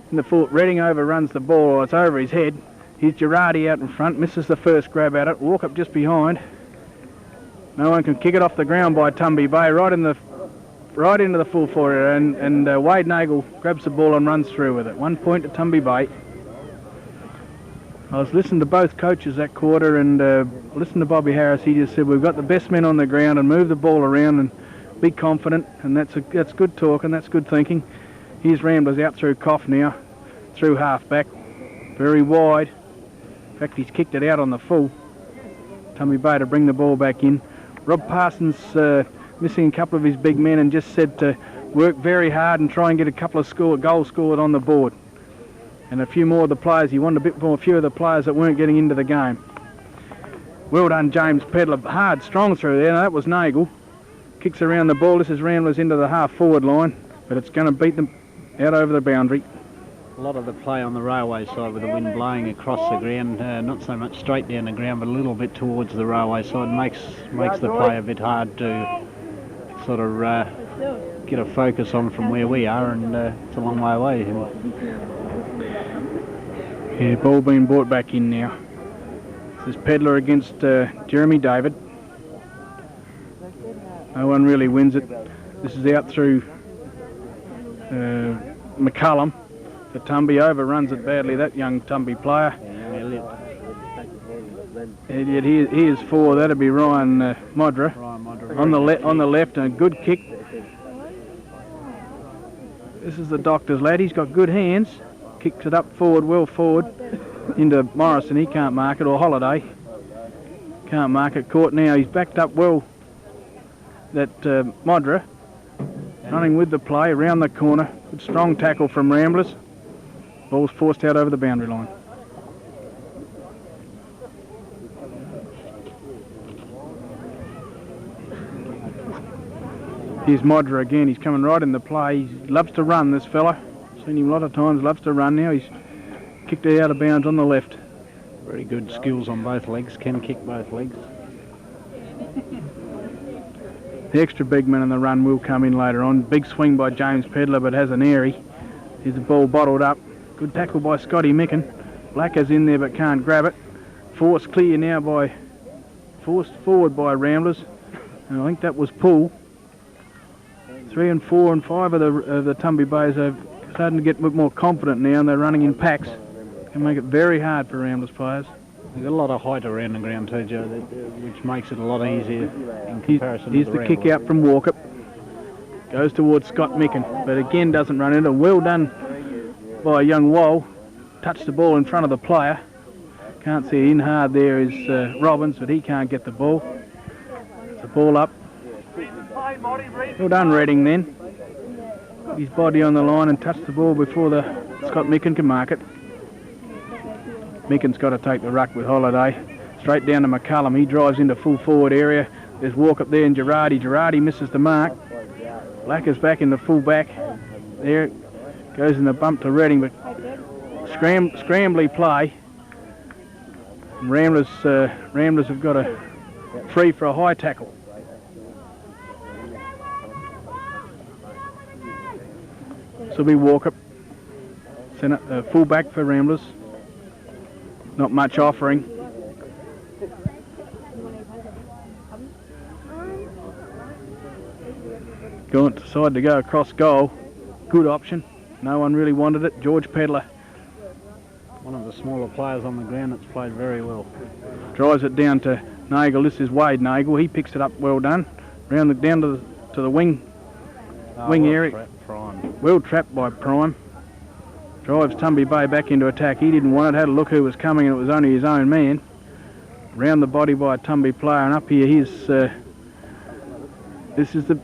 In the full, Redding overruns the ball, or it's over his head. Here's Girardi out in front, misses the first grab at it. Walk up just behind. No one can kick it off the ground by Tumby Bay, right into the full forward, and Wade Nagel grabs the ball and runs through with it. 1 point to Tumby Bay. I was listening to both coaches that quarter, and listening to Bobby Harris. He just said, we've got the best men on the ground and move the ball around and be confident, and that's good talk and that's good thinking. Here's Ramblers out through Cough now, through half back, very wide. In fact, he's kicked it out on the full. Tumby Bay to bring the ball back in. Rob Parsons missing a couple of his big men, and just said to work very hard and try and get a couple of goals scored on the board. And a few more of the players, he wanted a few of the players that weren't getting into the game. Well done, James Pedler. Hard, strong through there. Now, that was Nagel. Kicks around the ball. This is Ramblers into the half-forward line, but it's going to beat them out over the boundary. A lot of the play on the railway side with the wind blowing across the ground, not so much straight down the ground, but a little bit towards the railway side, makes the play a bit hard to sort of get a focus on from where we are, and it's a long way away. Yeah, ball being brought back in now. This is Pedler against Jeremy David. No one really wins it. This is out through McCullum. The Tumby overruns it badly, that young Tumby player. He is 4. That'd be Ryan Modra. On the left, and a good kick. This is the doctor's lad. He's got good hands. Kicks it up forward, well forward, into Morrison. He can't mark it, or Holiday. Can't mark it. Caught now. He's backed up well. That Modra running with the play around the corner. Good strong tackle from Ramblers. Ball's forced out over the boundary line. Here's Modra again. He's coming right in the play. He loves to run, this fella. Seen him a lot of times. Loves to run now. He's kicked it out of bounds on the left. Very good skills on both legs. Can kick both legs. The extra big man in the run will come in later on. Big swing by James Pedler, but has an airy. Here's the ball bottled up. Good tackle by Scotty Micken. Blacker's in there but can't grab it. Forced clear now forced forward by Ramblers. And I think that was Poole. 3 and 4 and 5 of the Tumby Bays are starting to get a bit more confident now, and they're running in packs. Can make it very hard for Ramblers players. There's a lot of height around the ground too, Joe, which makes it a lot easier in comparison Here's to the the kick out from Walkup. Goes towards Scott Micken, but again doesn't run into. Well done by young Wall. Touched the ball in front of the player. Can't see it in hard there is Robbins, but he can't get the ball. The ball up. Well done, Redding then. Put his body on the line and touched the ball before Scott Micken can mark it. Micken's got to take the ruck with Holiday. Straight down to McCullum. He drives into full forward area. There's Walkup there and Girardi. Girardi misses the mark. Blacker's back in the full back. There goes in the bump to Redding, but scrambly play. And Ramblers have got a free for a high tackle. This will be Walkup. Full back for Ramblers. Not much offering. Decided to go across goal. Good option. No one really wanted it. George Pedler. One of the smaller players on the ground that's played very well. Drives it down to Nagel. This is Wade Nagel. He picks it up. Well done. Down to the wing area. Well trapped by Prime. Drives Tumby Bay back into attack. He didn't want it. Had a look who was coming, and it was only his own man. Round the body by a Tumby player, and up here here's This is the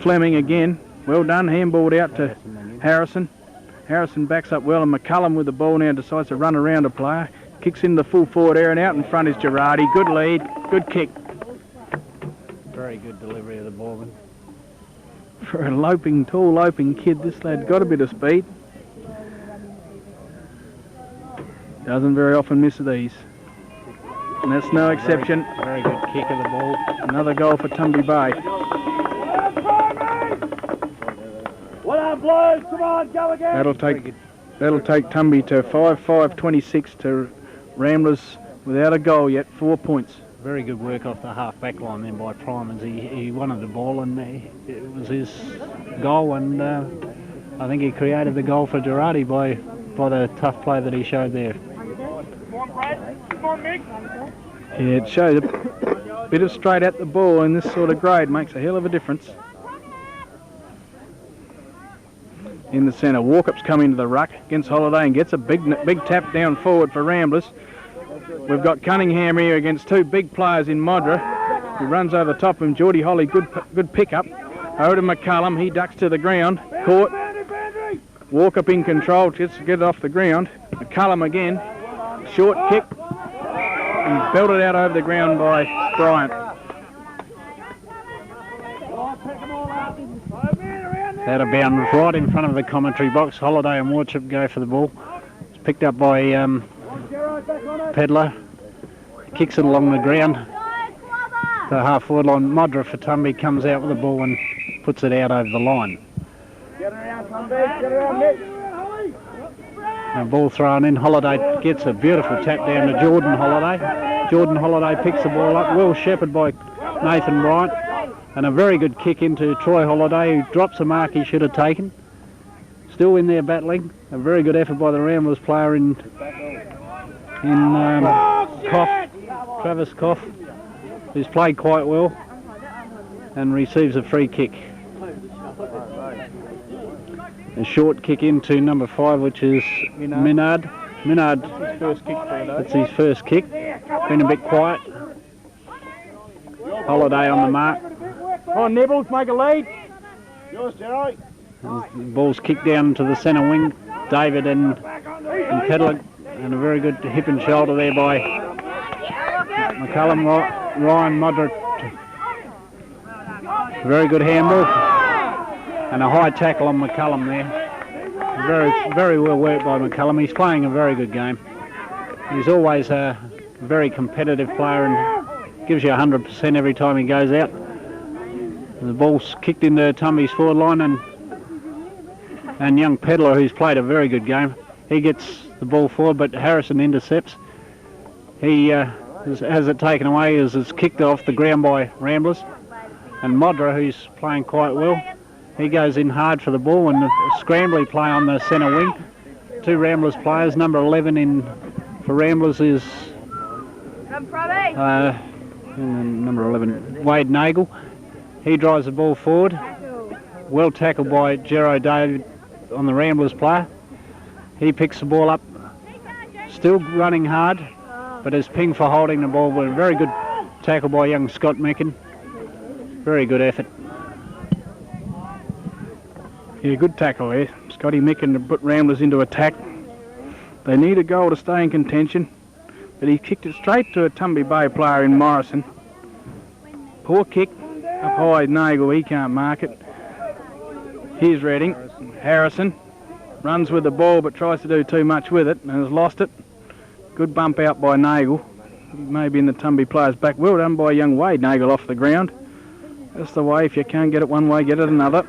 Fleming again. Well done, handballed out to Harrison. Harrison backs up well, and McCullum with the ball now decides to run around a player. Kicks in the full forward area, and out in front is Girardi. Good lead, good kick. Very good delivery of the ball. For a tall loping kid, this lad got a bit of speed. Doesn't very often miss these. And that's no exception. Very good kick of the ball. Another goal for Tumby Bay. Well done, Blues. Come on, go again. That'll take Tumby to 5-5-26 to Ramblers without a goal yet, 4 points. Very good work off the half-back line then by Primans. He wanted the ball, and it was his goal, and I think he created the goal for Girardi by the tough play that he showed there. Come on, Brad. Come on, Mick. Yeah, it showed a bit of straight at the ball in this sort of grade makes a hell of a difference. In the centre, Walkup's come into the ruck against Holiday and gets a big tap down forward for Ramblers. We've got Cunningham here against two big players in Modra. He runs over the top of him. Geordie Holly, good pick-up. Over to McCullum, he ducks to the ground. Caught. Walkup in control, gets to get it off the ground. McCullum again. Short kick. And belted out over the ground by Bryant. Out of bounds right in front of the commentary box. Holiday and Warchip go for the ball. It's picked up by Pedler. Kicks it along the ground. The half-forward line. Modra for Tumby comes out with the ball and puts it out over the line. And ball thrown in. Holiday gets a beautiful tap down to Jordan Holiday. Jordan Holiday picks the ball up. Well shepherded by Nathan Bryant. And a very good kick into Troy Holiday, who drops a mark he should have taken. Still in there battling. A very good effort by the Ramblers player in Koff, Travis Koff, who's played quite well and receives a free kick. A short kick into number 5, which is Minard. Minard, it's his first kick. Been a bit quiet. Holiday on the mark. Come on, Nibbles, make a lead. Yours, Jerry. The ball's kicked down to the centre wing. David and Pedler, and a very good hip and shoulder there by McCullum. Ryan Modric. Very good handball. And a high tackle on McCullum there. Very well worked by McCullum. He's playing a very good game. He's always a very competitive player and gives you 100% every time he goes out. The ball's kicked into Tumby's forward line, and young Pedler, who's played a very good game, he gets the ball forward, but Harrison intercepts. He has it taken away as it's kicked off the ground by Ramblers. And Modra, who's playing quite well, he goes in hard for the ball, and a scrambly play on the centre wing. Two Ramblers players. Number 11 for Ramblers is number 11, Wade Nagel. He drives the ball forward. Well tackled by Jero David on the Ramblers player. He picks the ball up. Still running hard, but is pinged for holding the ball. But a very good tackle by young Scott Meckin. Very good effort. Yeah, good tackle there. Scotty Meckin to put Ramblers into attack. They need a goal to stay in contention, but he kicked it straight to a Tumby Bay player in Morrison. Poor kick. Up high, Nagel, he can't mark it. Here's Redding. Harrison runs with the ball but tries to do too much with it and has lost it. Good bump out by Nagel. Maybe in the Tumby player's back. Well done by young Wade Nagel off the ground. That's the way. If you can't get it one way, get it another.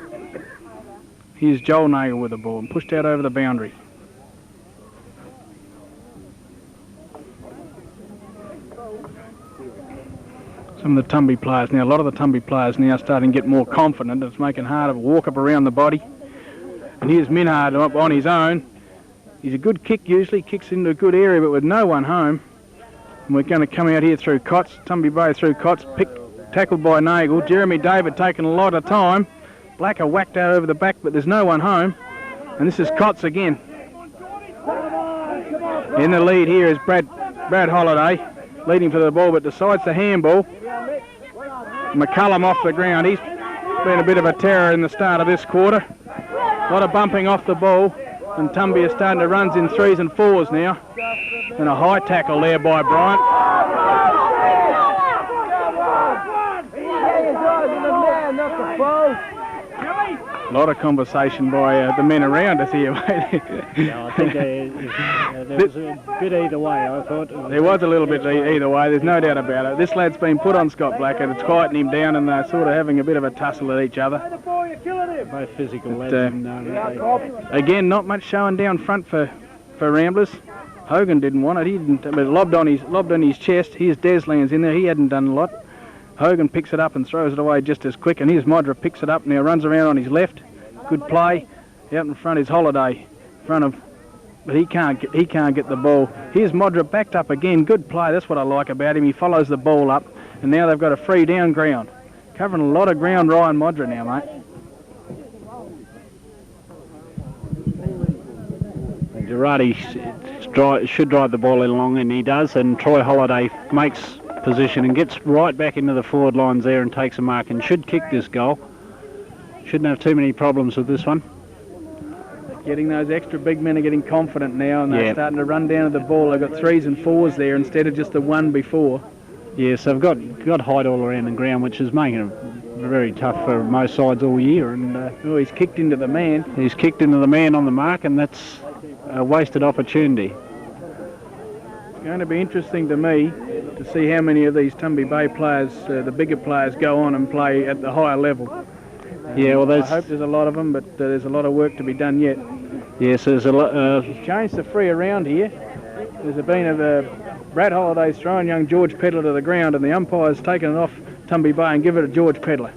Here's Joel Nagel with the ball and pushed out over the boundary. Some of the Tumby players now, a lot of the Tumby players now starting to get more confident. It's making harder to walk up around the body. And here's Minard up on his own. He's a good kick usually, kicks into a good area, but with no one home. And we're going to come out here through Cots, Tumby Bay through Cots, tackled by Nagel. Jeremy David taking a lot of time. Blacker whacked out over the back, but there's no one home. And this is Cots again. In the lead here is Brad Holiday, leading for the ball, but decides to handball. McCullum off the ground. been a bit of a terror in the start of this quarter. A lot of bumping off the ball, and Tumby is starting to runs in 3s and 4s now. And a high tackle there by Bryant. A lot of conversation by the men around us here, mate. Yeah, I think there was a bit either way, I thought. There was a little bit either way, there's no doubt about it. This lad's been put on Scott Black and it's quieting him down, and they're sort of having a bit of a tussle at each other. Both physical lads. Again, not much showing down front for Ramblers. Hogan didn't want it, he didn't, but lobbed on his chest. Here's Deslands in there, he hadn't done a lot. Hogan picks it up and throws it away just as quick, and here's Modra picks it up now, runs around on his left. Good play. Out in front is Holiday. In front of, but he can't get the ball. Here's Modra backed up again. Good play. That's what I like about him. He follows the ball up, and now they've got a free down ground. Covering a lot of ground, Ryan Modra now, mate. Girardi should drive the ball along, and he does, and Troy Holiday makes position and gets right back into the forward lines there and takes a mark and should kick this goal. Shouldn't have too many problems with this one. Getting those extra big men are getting confident now, and they're starting to run down to the ball. They've got 3s and 4s there instead of just the one before. Yes, they've got height all around the ground, which is making it very tough for most sides all year. And he's kicked into the man. He's kicked into the man on the mark, and that's a wasted opportunity. It's going to be interesting to me to see how many of these Tumby Bay players, the bigger players, go on and play at the higher level. Yeah, well, I hope there's a lot of them, but there's a lot of work to be done yet. Yes, there's a lot. Changed the free around here. There's been Brad Holiday's throwing young George Pedler to the ground, and the umpire's taken it off Tumby Bay and give it to George Pedler.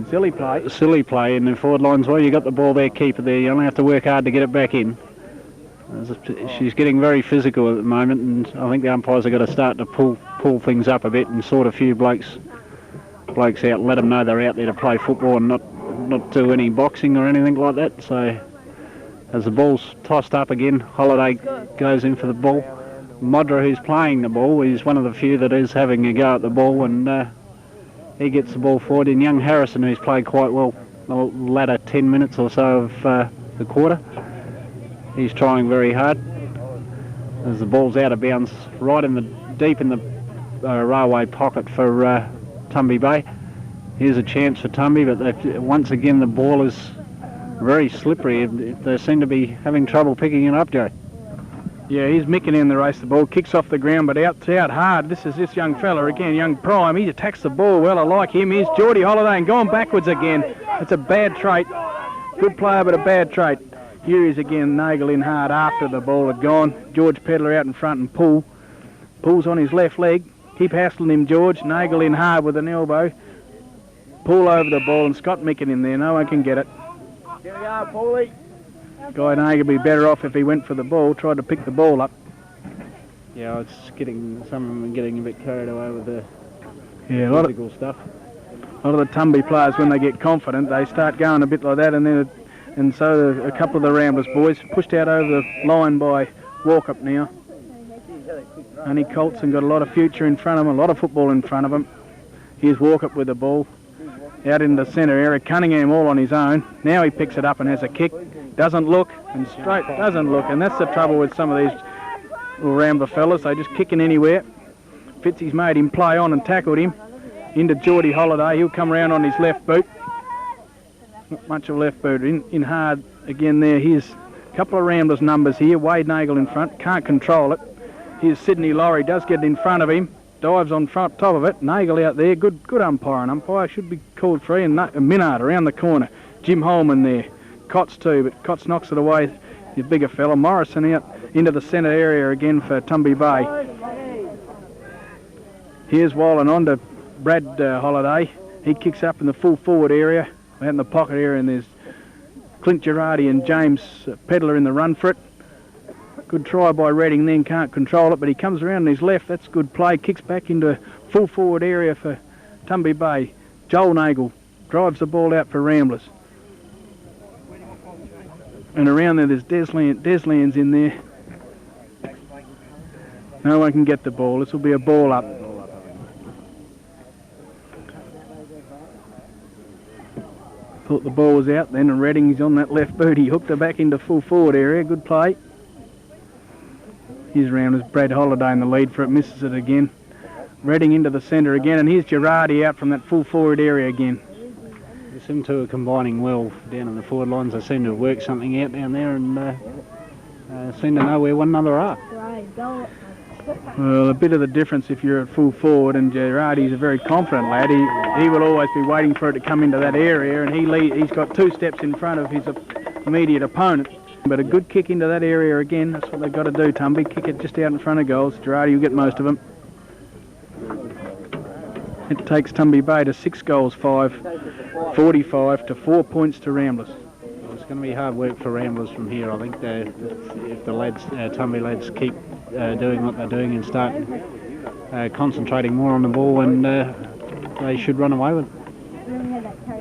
Silly play. Silly play in the forward lines. Well, you got the ball there, keeper there. You only have to work hard to get it back in. She's getting very physical at the moment, and I think the umpires have got to start to pull things up a bit and sort a few blokes out and let them know they're out there to play football and not do any boxing or anything like that. So as the ball's tossed up again, Holiday goes in for the ball. Modra, who's playing the ball, is one of the few that is having a go at the ball, and he gets the ball forward. And young Harrison, who's played quite well the latter 10 minutes or so of the quarter, he's trying very hard. As the ball's out of bounds, right deep in the railway pocket for Tumby Bay. Here's a chance for Tumby, but once again the ball is very slippery. They seem to be having trouble picking it up, Joe. Yeah, he's micking in the race. The ball kicks off the ground, but out hard. This is this young fella again, young Prime. He attacks the ball well. I like him. Here's Geordie Holiday and going backwards again. It's a bad trait. Good player, but a bad trait. Here he is again, Nagel in hard after the ball had gone. George Pedler out in front and pulls on his left leg. Keep hassling him, George. Nagel in hard with an elbow. Pull over the ball, and Scott Micken in there. No one can get it. Here we are, Paulie. Guy Nagel would be better off if he went for the ball, tried to pick the ball up. Yeah, it's some of them are getting a bit carried away with the physical stuff. A lot of the Tumby players, when they get confident, they start going a bit like that, and so a couple of the Ramblers boys pushed out over the line by Walkup now. Only Colts and got a lot of future in front of them, a lot of football in front of them. Here's Walkup with the ball. Out in the centre area, Cunningham all on his own. Now he picks it up and has a kick. Doesn't look, and straight doesn't look, and that's the trouble with some of these little Rambler fellas. They just kicking anywhere. Fitzy's made him play on and tackled him. Into Geordie Holiday. He'll come round on his left boot. Not much of a left boot. In hard again there. Here's a couple of Ramblers numbers here. Wade Nagel in front. Can't control it. Here's Sydney Laurie. Does get in front of him. Dives on front top of it. Nagel out there. Good umpire. And umpire should be called free. And Minard around the corner. Jim Holman there. Cotts too, but Cotts knocks it away. The bigger fella. Morrison out into the centre area again for Tumby Bay. Here's Wallen on to Brad Holiday. He kicks up in the full forward area. Out in the pocket area, and there's Clint Girardi and James Pedler in the run for it. Good try by Redding then, can't control it, but he comes around on his left. That's good play. Kicks back into full forward area for Tumby Bay. Joel Nagel drives the ball out for Ramblers. And around there's Deslands in there. No one can get the ball. This will be a ball up. Thought the ball was out then, and Redding is on that left boot. He hooked her back into full forward area. Good play. Here's Ramblers. Brad Holiday in the lead for it. Misses it again. Redding into the centre again, and here's Girardi out from that full forward area again. They seem to be combining well down in the forward lines. They seem to have worked something out down there and seem to know where one another are. Well, a bit of the difference if you're at full forward, and Girardi's a very confident lad. He will always be waiting for it to come into that area, and he's got 2 steps in front of his immediate opponent. But a good kick into that area again, that's what they've got to do, Tumby. Kick it just out in front of goals. Girardi will get most of them. It takes Tumby Bay to 6 goals, 5, 45 to 4 points to Ramblers. It's going to be hard work for Ramblers from here, I think. If the lads, Tumby lads, keep doing what they're doing and start concentrating more on the ball, and they should run away with it.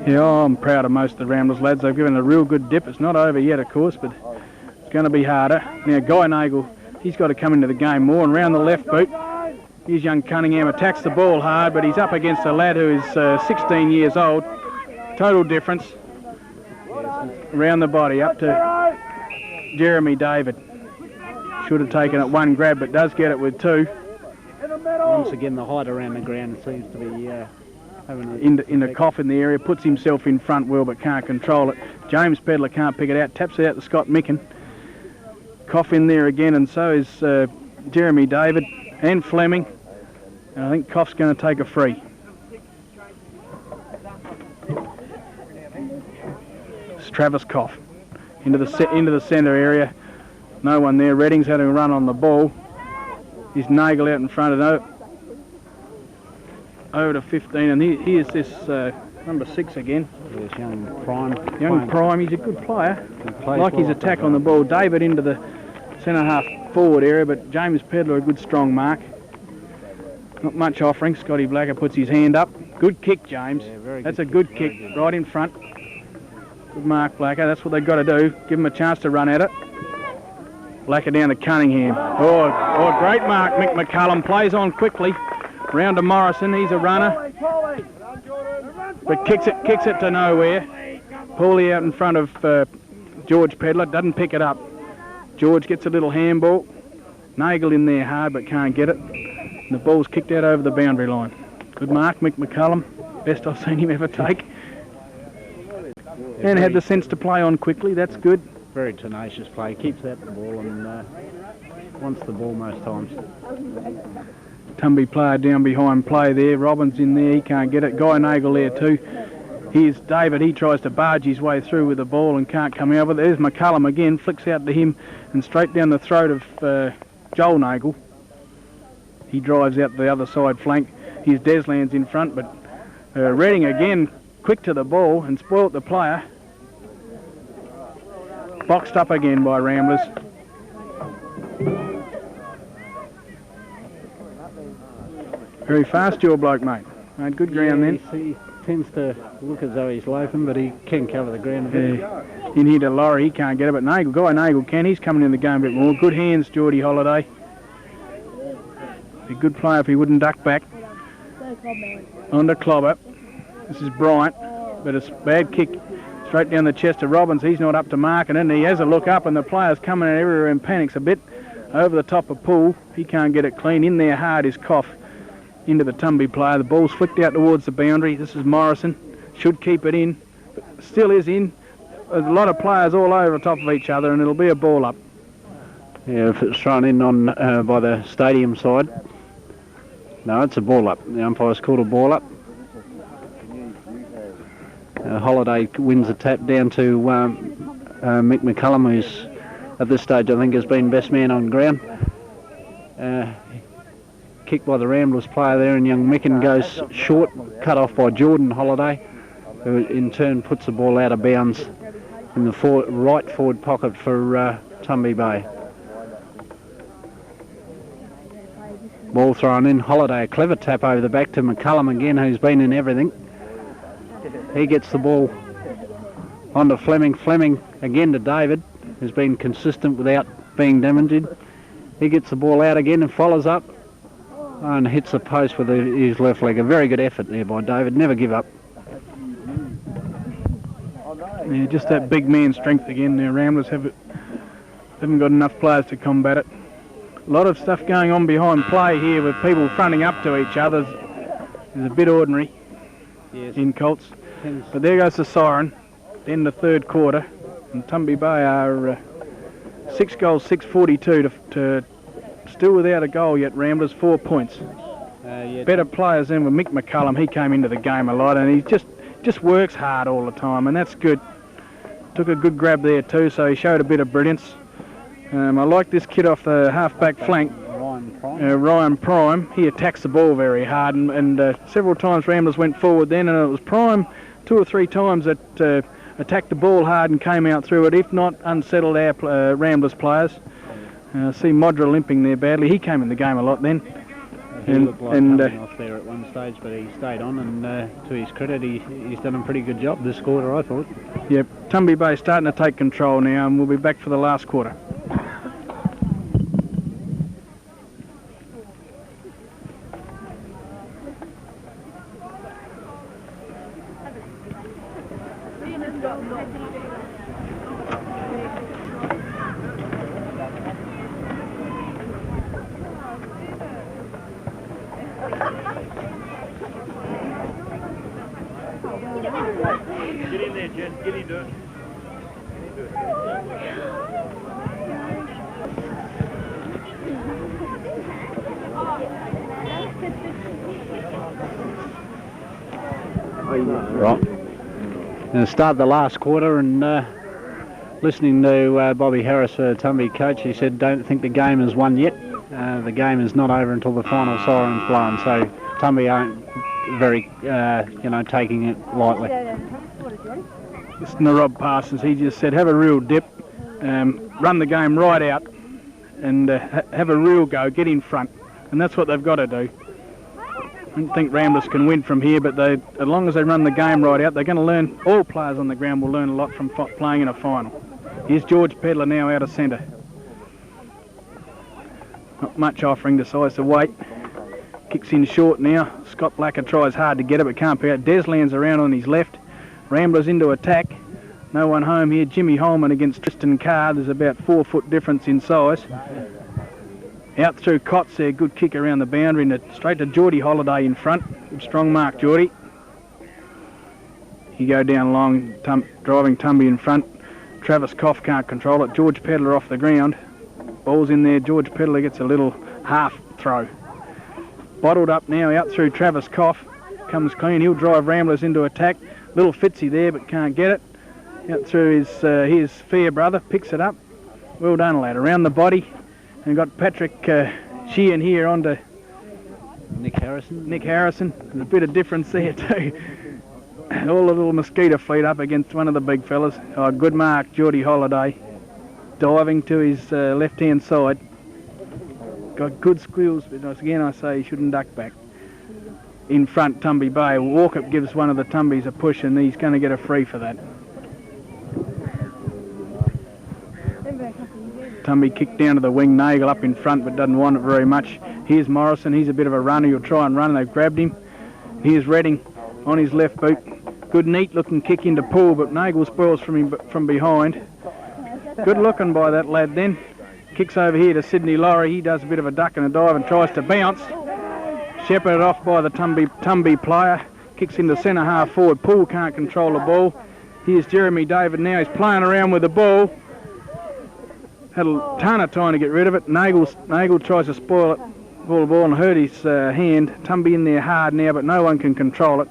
Yeah, I'm proud of most of the Ramblers lads. They've given it a real good dip. It's not over yet, of course, but it's going to be harder. Now, Guy Nagel, he's got to come into the game more, and round the left boot. Here's young Cunningham, attacks the ball hard, but he's up against a lad who is 16 years old. Total difference. Around the body, up to Jeremy David. Should have taken it 1 grab, but does get it with 2. Once again, the height around the ground seems to be having in the cough in the area, puts himself in front well, but can't control it. James Pedler can't pick it out, taps it out to Scott Micken. Cough in there again, and so is Jeremy David and Fleming. And I think Cough's going to take a free. It's Travis Cough into the centre area. No one there. Redding's had a run on the ball. He's Nagel out in front of it. Over to 15, and here's this number 6 again. There's young Prime. Young Prime, he's a good player. Like his attack on the ball. David into the centre half forward area, but James Pedler a good strong mark. Not much offering. Scotty Blacker puts his hand up. Good kick, James. Yeah, that's a good kick, right in front. Good mark, Blacker. That's what they've got to do. Give him a chance to run at it. Blacker down to Cunningham. Oh, great mark. Mick McCullum plays on quickly. Round to Morrison. He's a runner. But kicks it to nowhere. Paulie out in front of George Pedler. Doesn't pick it up. George gets a little handball. Nagel in there hard, but can't get it. And the ball's kicked out over the boundary line. Good mark, Mick McCullum. Best I've seen him ever take. And had the sense to play on quickly. That's good. Very tenacious play. Keeps out the ball and wants the ball most times. Tumby player down behind play there. Robbins in there. He can't get it. Guy Nagel there too. Here's David. He tries to barge his way through with the ball and can't come out. But there's McCullum again. Flicks out to him and straight down the throat of Joel Nagel. He drives out the other side flank. Here's Deslands in front, but Redding again quick to the ball and spoilt the player. Boxed up again by Ramblers. Very fast, your bloke, mate. Made good ground then. He tends to look as though he's loafing, but he can cover the ground a bit. In here to Laurie, he can't get it, but Nagel, Guy Nagel can. He's coming in the game a bit more. Good hands, Geordie Holiday. Be a good player if he wouldn't duck back. On to Clobber. This is Bryant, but it's a bad kick straight down the chest of Robbins. He's not up to mark, and then he has a look up, and the player's coming in everywhere and panics a bit. Over the top of Poole. He can't get it clean. In there hard is Cough. Into the Tumby player. The ball's flicked out towards the boundary. This is Morrison. Should keep it in. But still is in. There's a lot of players all over the top of each other, and it'll be a ball up. Yeah, if it's thrown in on by the stadium side. No, it's a ball up. The umpire's called a ball up. Holiday wins the tap down to Mick McCullum, who's at this stage I think has been best man on ground. Kicked by the Ramblers player there, and young Micken goes short, cut off by Jordan Holiday, who in turn puts the ball out of bounds in the right forward pocket for Tumby Bay. Ball thrown in. Holiday, a clever tap over the back to McCullum again, who's been in everything. He gets the ball onto Fleming. Fleming again to David, who's been consistent without being damaged. He gets the ball out again and follows up and hits the post with his left leg. A very good effort there by David. Never give up. Yeah, just that big man strength again. The Ramblers haven't got enough players to combat it. A lot of stuff going on behind play here with people fronting up to each other. Is a bit ordinary in Colts. But there goes the siren. Then the third quarter. And Tumby Bay are 6 goals, 6:42 to still without a goal yet. Ramblers 4 points. Better players than with Mick McCullum. He came into the game a lot and he just works hard all the time, and that's good. Took a good grab there too, so he showed a bit of brilliance. I like this kid off the half-back flank, Ryan Prime. He attacks the ball very hard, and several times Ramblers went forward then, and it was Prime 2 or 3 times that attacked the ball hard and came out through it, if not unsettled our Ramblers players. I see Modra limping there badly. He came in the game a lot then. He looked like coming off there at one stage, but he stayed on, and to his credit, he's done a pretty good job this quarter, I thought. Yep, Tumby Bay starting to take control now, and we'll be back for the last quarter. Get in there, Jen. Get into it. Right. Going to start the last quarter, and listening to Bobby Harris, Tumby coach, he said, "Don't think the game is won yet. The game is not over until the final siren's blown." So Tumby aren't very, taking it lightly. Listen to Rob Parsons. He just said, "Have a real dip, run the game right out, and have a real go. Get in front," and that's what they've got to do. I don't think Ramblers can win from here, but as long as they run the game right out, they're going to learn. All players on the ground will learn a lot from playing in a final. Here's George Pedler now out of centre. Not much offering to size the weight. Kicks in short now. Scott Blacker tries hard to get it, but can't pick it. Des lands around on his left. Ramblers into attack. No one home here. Jimmy Holman against Tristan Carr. There's about 4 foot difference in size. Out through Cots there, good kick around the boundary, and straight to Geordie Holiday in front. Good strong mark, Geordie. He go down long, driving Tumby in front. Travis Koff can't control it. George Pedler off the ground. Ball's in there. George Pedler gets a little half throw. Bottled up now, out through Travis Koff. Comes clean. He'll drive Ramblers into attack. Little Fitzy there, but can't get it. Out through his fair brother, picks it up. Well done, lad. Around the body. And got Patrick Sheehan here onto Nick Harrison. There's a bit of difference there too. All the little mosquito feet up against one of the big fellas. Oh, good mark, Geordie Holiday. Diving to his left-hand side. Got good skills, but again I say he shouldn't duck back. In front, Tumby Bay. Walkup gives one of the Tumbies a push, and he's going to get a free for that. Tumby kicked down to the wing, Nagel up in front, but doesn't want it very much. Here's Morrison. He's a bit of a runner. He'll try and run, and they've grabbed him. Here's Redding on his left boot. Good neat-looking kick into Poole, but Nagel spoils from behind. Good looking by that lad then. Kicks over here to Sydney Laurie. He does a bit of a duck and a dive and tries to bounce. Shepherded off by the Tumby player. Kicks into centre half forward. Poole can't control the ball. Here's Jeremy David now. He's playing around with the ball. Had a ton of time to get rid of it. Nagel tries to spoil the ball and hurt his hand. Tumby in there hard now, but no one can control it.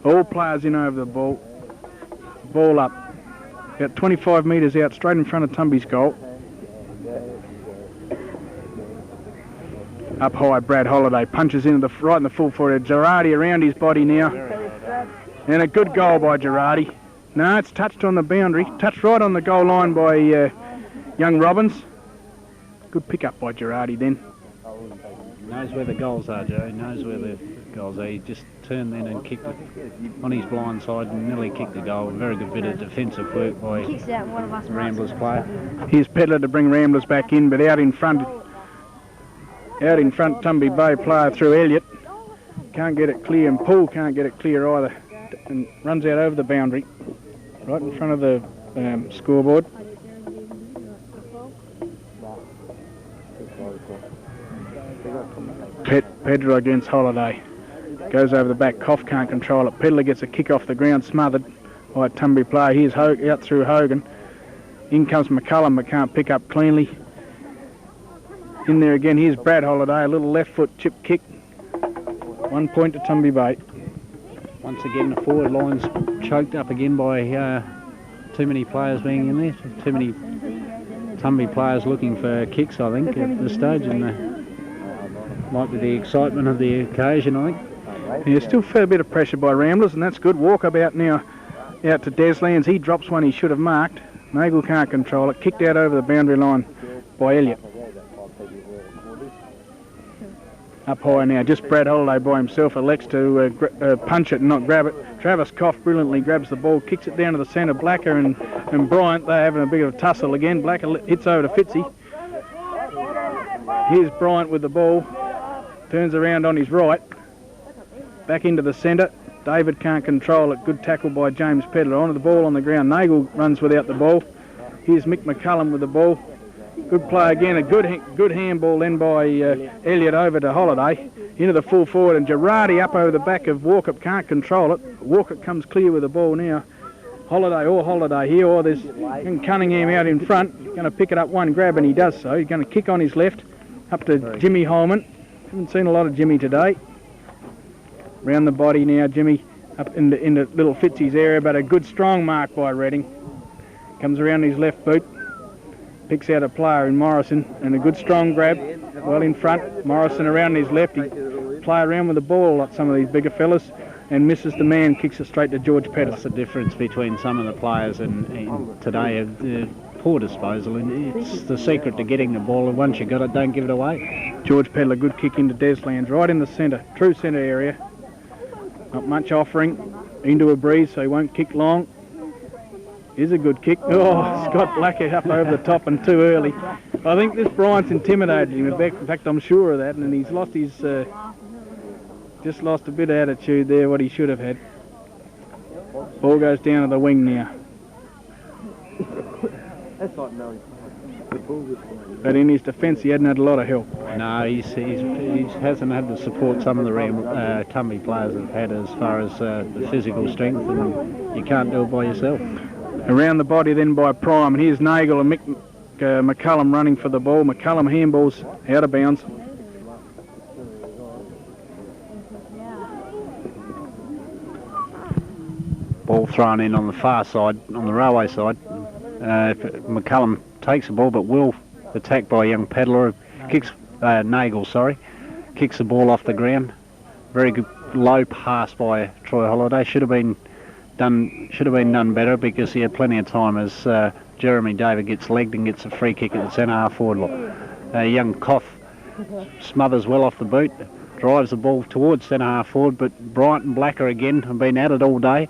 All players in over the ball. Ball up. About 25 metres out, straight in front of Tumby's goal. Up high, Brad Holiday punches in right in the full forward. Girardi around his body now. And a good goal by Girardi. No, it's touched on the boundary. Touched right on the goal line by young Robbins. Good pick-up by Girardi then. He knows where the goals are, Joe. He knows where the goals are. He just turned then and kicked it on his blind side and nearly kicked the goal. Very good bit of defensive work by Ramblers player. Here's Pedler to bring Ramblers back in, but out in front, Tumby Bay player through Elliott. Can't get it clear, and Poole can't get it clear either. and runs out over the boundary, right in front of the scoreboard. Pedler against Holiday. Goes over the back, Cough can't control it. Pedler gets a kick off the ground, smothered by a Tumby player. Here's out through Hogan. In comes McCullum, but can't pick up cleanly. In there again, here's Brad Holiday, a little left foot chip kick. 1 point to Tumby Bay. Once again, the forward line's choked up again by too many players being in there. Too many Tumby players looking for kicks, I think, at this stage. And might be the excitement of the occasion, I think. Yeah, still a fair bit of pressure by Ramblers, and that's good. Walkabout now out to Deslands. He drops one he should have marked. Nagel can't control it. Kicked out over the boundary line by Elliott. Up high now, just Brad Holiday by himself elects to punch it and not grab it. Travis Cough brilliantly grabs the ball, kicks it down to the centre. Blacker and Bryant, they're having a bit of a tussle again. Blacker hits over to Fitzy. Here's Bryant with the ball. Turns around on his right. Back into the centre. David can't control it. Good tackle by James Pedler. Onto the ball on the ground. Nagel runs without the ball. Here's Mick McCullum with the ball. Good play again. A good handball then by Elliott over to Holiday. Into the full forward, and Girardi up over the back of Walkup. Can't control it. Walkup comes clear with the ball now. Holiday here, or there's Cunningham out in front. Going to pick it up one grab, and he does so. He's going to kick on his left. Up to Jimmy Holman. Haven't seen a lot of Jimmy today. Round the body now, Jimmy up into little Fitzy's area, but a good strong mark by Redding. Comes around his left boot. Picks out a player in Morrison, and a good strong grab, well in front. Morrison around his left. He play around with the ball like some of these bigger fellas, and misses the man, kicks it straight to George Pettis. That's the difference between some of the players and today. Poor disposal, and it's the secret to getting the ball, and once you got it, don't give it away. George Pedler, good kick into Deslands, right in the centre, true centre area. Not much offering, into a breeze, so he won't kick long. Is a good kick. Oh, Scott Blacker up over the top and too early. I think this Bryant's intimidated him. In fact, I'm sure of that, and he's lost his, just lost a bit of attitude there, what he should have had. Ball goes down to the wing now. But in his defence, he hadn't had a lot of help. No, he hasn't had the support some of the Tumby players have had as far as the physical strength, and you can't do it by yourself. Around the body then by Prime, and here's Nagel and McCullum running for the ball. McCullum handballs out of bounds. Ball thrown in on the far side, on the railway side. McCullum takes the ball, but will attacked by young Pedler. Kicks Nagel, kicks the ball off the ground. Very good low pass by Troy Holiday. Should have been done better, because he had plenty of time as Jeremy David gets legged and gets a free kick at the centre half forward. Young Cough smothers well off the boot, drives the ball towards centre half forward, but Bryant and Blacker again have been at it all day.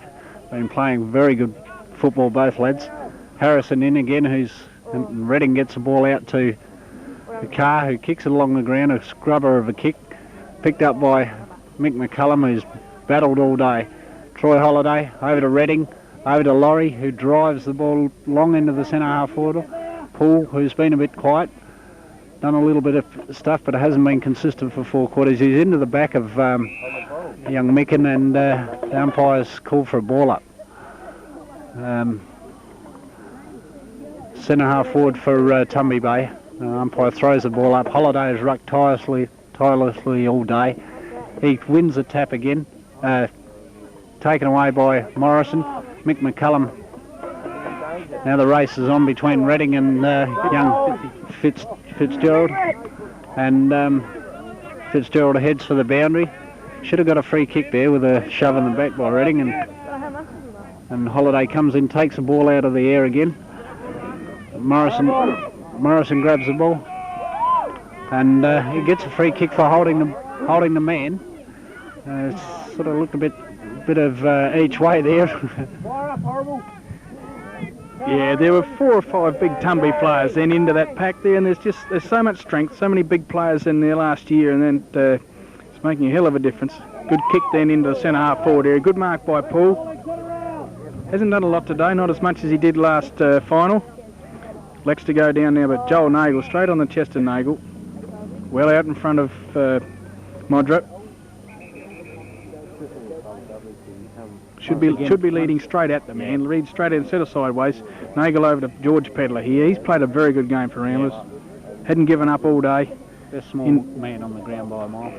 Been playing very good football, both lads. Harrison in again, and Redding gets the ball out to the Carr, who kicks it along the ground, a scrubber of a kick, picked up by Mick McCullum, who's battled all day. Troy Holiday over to Redding, over to Laurie, who drives the ball long into the centre half forward. Paul, who's been a bit quiet, done a little bit of stuff, but it hasn't been consistent for 4 quarters. He's into the back of young Micken, and the umpire's called for a ball up. Centre half forward for Tumby Bay. Umpire throws the ball up. Holiday has rucked tirelessly all day. He wins the tap again. Taken away by Morrison. Mick McCullum. Now the race is on between Redding and young Fitzgerald. And Fitzgerald heads for the boundary. Should have got a free kick there with a shove in the back by Redding. And Holiday comes in, takes the ball out of the air again. Morrison grabs the ball, and he gets a free kick for holding the man. Sort of looked a bit of each way there. Yeah, there were 4 or 5 big Tumby players then into that pack there, and there's so much strength, so many big players in there last year, and then it's making a hell of a difference. Good kick then into the centre half forward area. Good mark by Paul. Hasn't done a lot today, not as much as he did last final. Elects to go down now, but Joel Nagel straight on the chest of Nagel. Well out in front of Modra. Should be leading straight at the man. Lead straight in, instead of sideways. Nagel over to George Pedler here. He's played a very good game for Ramblers. Hadn't given up all day. Best small man on the ground by a mile.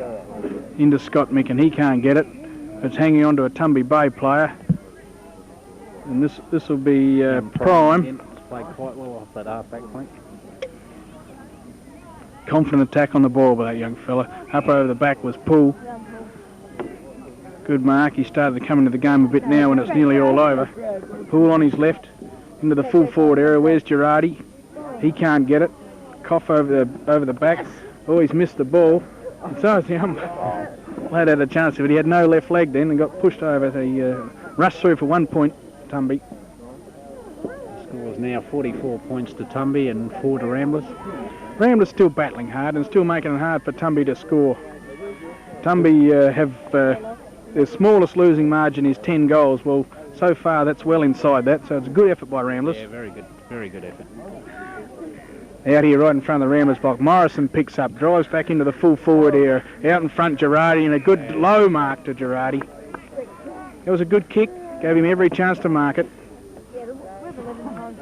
Into Scott Mick, and he can't get it. It's hanging on to a Tumby Bay player. And this will be Prime. Played quite well off that half-back flank. Confident attack on the ball by that young fella. Up over the back was Poole. Good mark. He started to come into the game a bit now when it's nearly all over. Poole on his left into the full forward area. Where's Girardi? He can't get it. Cough over the back. Oh, he's missed the ball. And so the lad had a chance, but he had no left leg then and got pushed over. He rushed through for 1 point, Tumby. The score is now 44 points to Tumby and 4 to Ramblers. Ramblers still battling hard and still making it hard for Tumby to score. Tumby have their smallest losing margin is 10 goals. Well, so far that's well inside that, so it's a good effort by Ramblers. Yeah, very good effort. Out here right in front of the Ramblers block, Morrison picks up, drives back into the full forward area. Out in front, Girardi, and a good low mark to Girardi. It was a good kick, gave him every chance to mark it.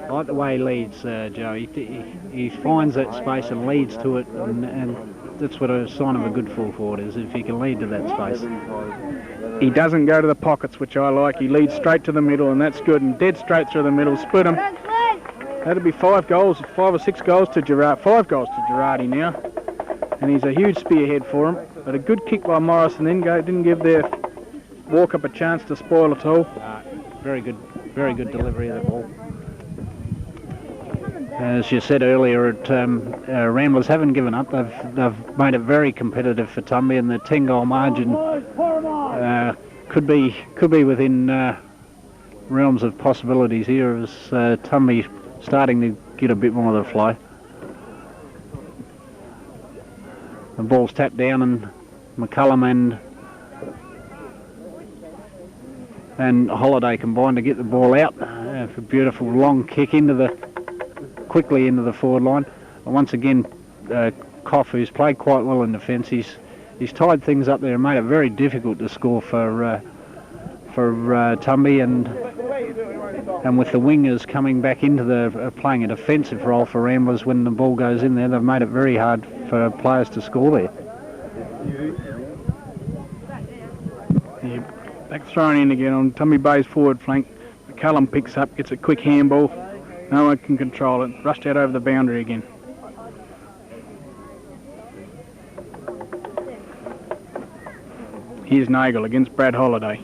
I like the way he leads, Joe. He finds that space and leads to it, and that's what a sign of a good full forward is, if he can lead to that space. He doesn't go to the pockets, which I like. He leads straight to the middle, and that's good, and dead straight through the middle. Split him. That'll be 5 or 6 goals to Girardi. 5 goals to Girardi now, and he's a huge spearhead for him. But a good kick by Morrison then didn't give their walk-up a chance to spoil it all. Very good delivery of the ball. As you said earlier, Ramblers haven't given up. They've made it very competitive for Tumby, and the 10-goal margin could be within realms of possibilities here as Tumby starting to get a bit more of the flow. The ball's tapped down, and McCullum and Holiday combined to get the ball out. A beautiful long kick quickly into the forward line. And once again, Koff, who's played quite well in defence, he's tied things up there and made it very difficult to score for Tumby, and with the wingers coming back into the playing a defensive role for Ramblers when the ball goes in there, they've made it very hard for players to score there. Yeah, back thrown in again on Tumby Bay's forward flank. McCullum picks up, gets a quick handball. No one can control it. Rushed out over the boundary again. Here's Nagel against Brad Holiday.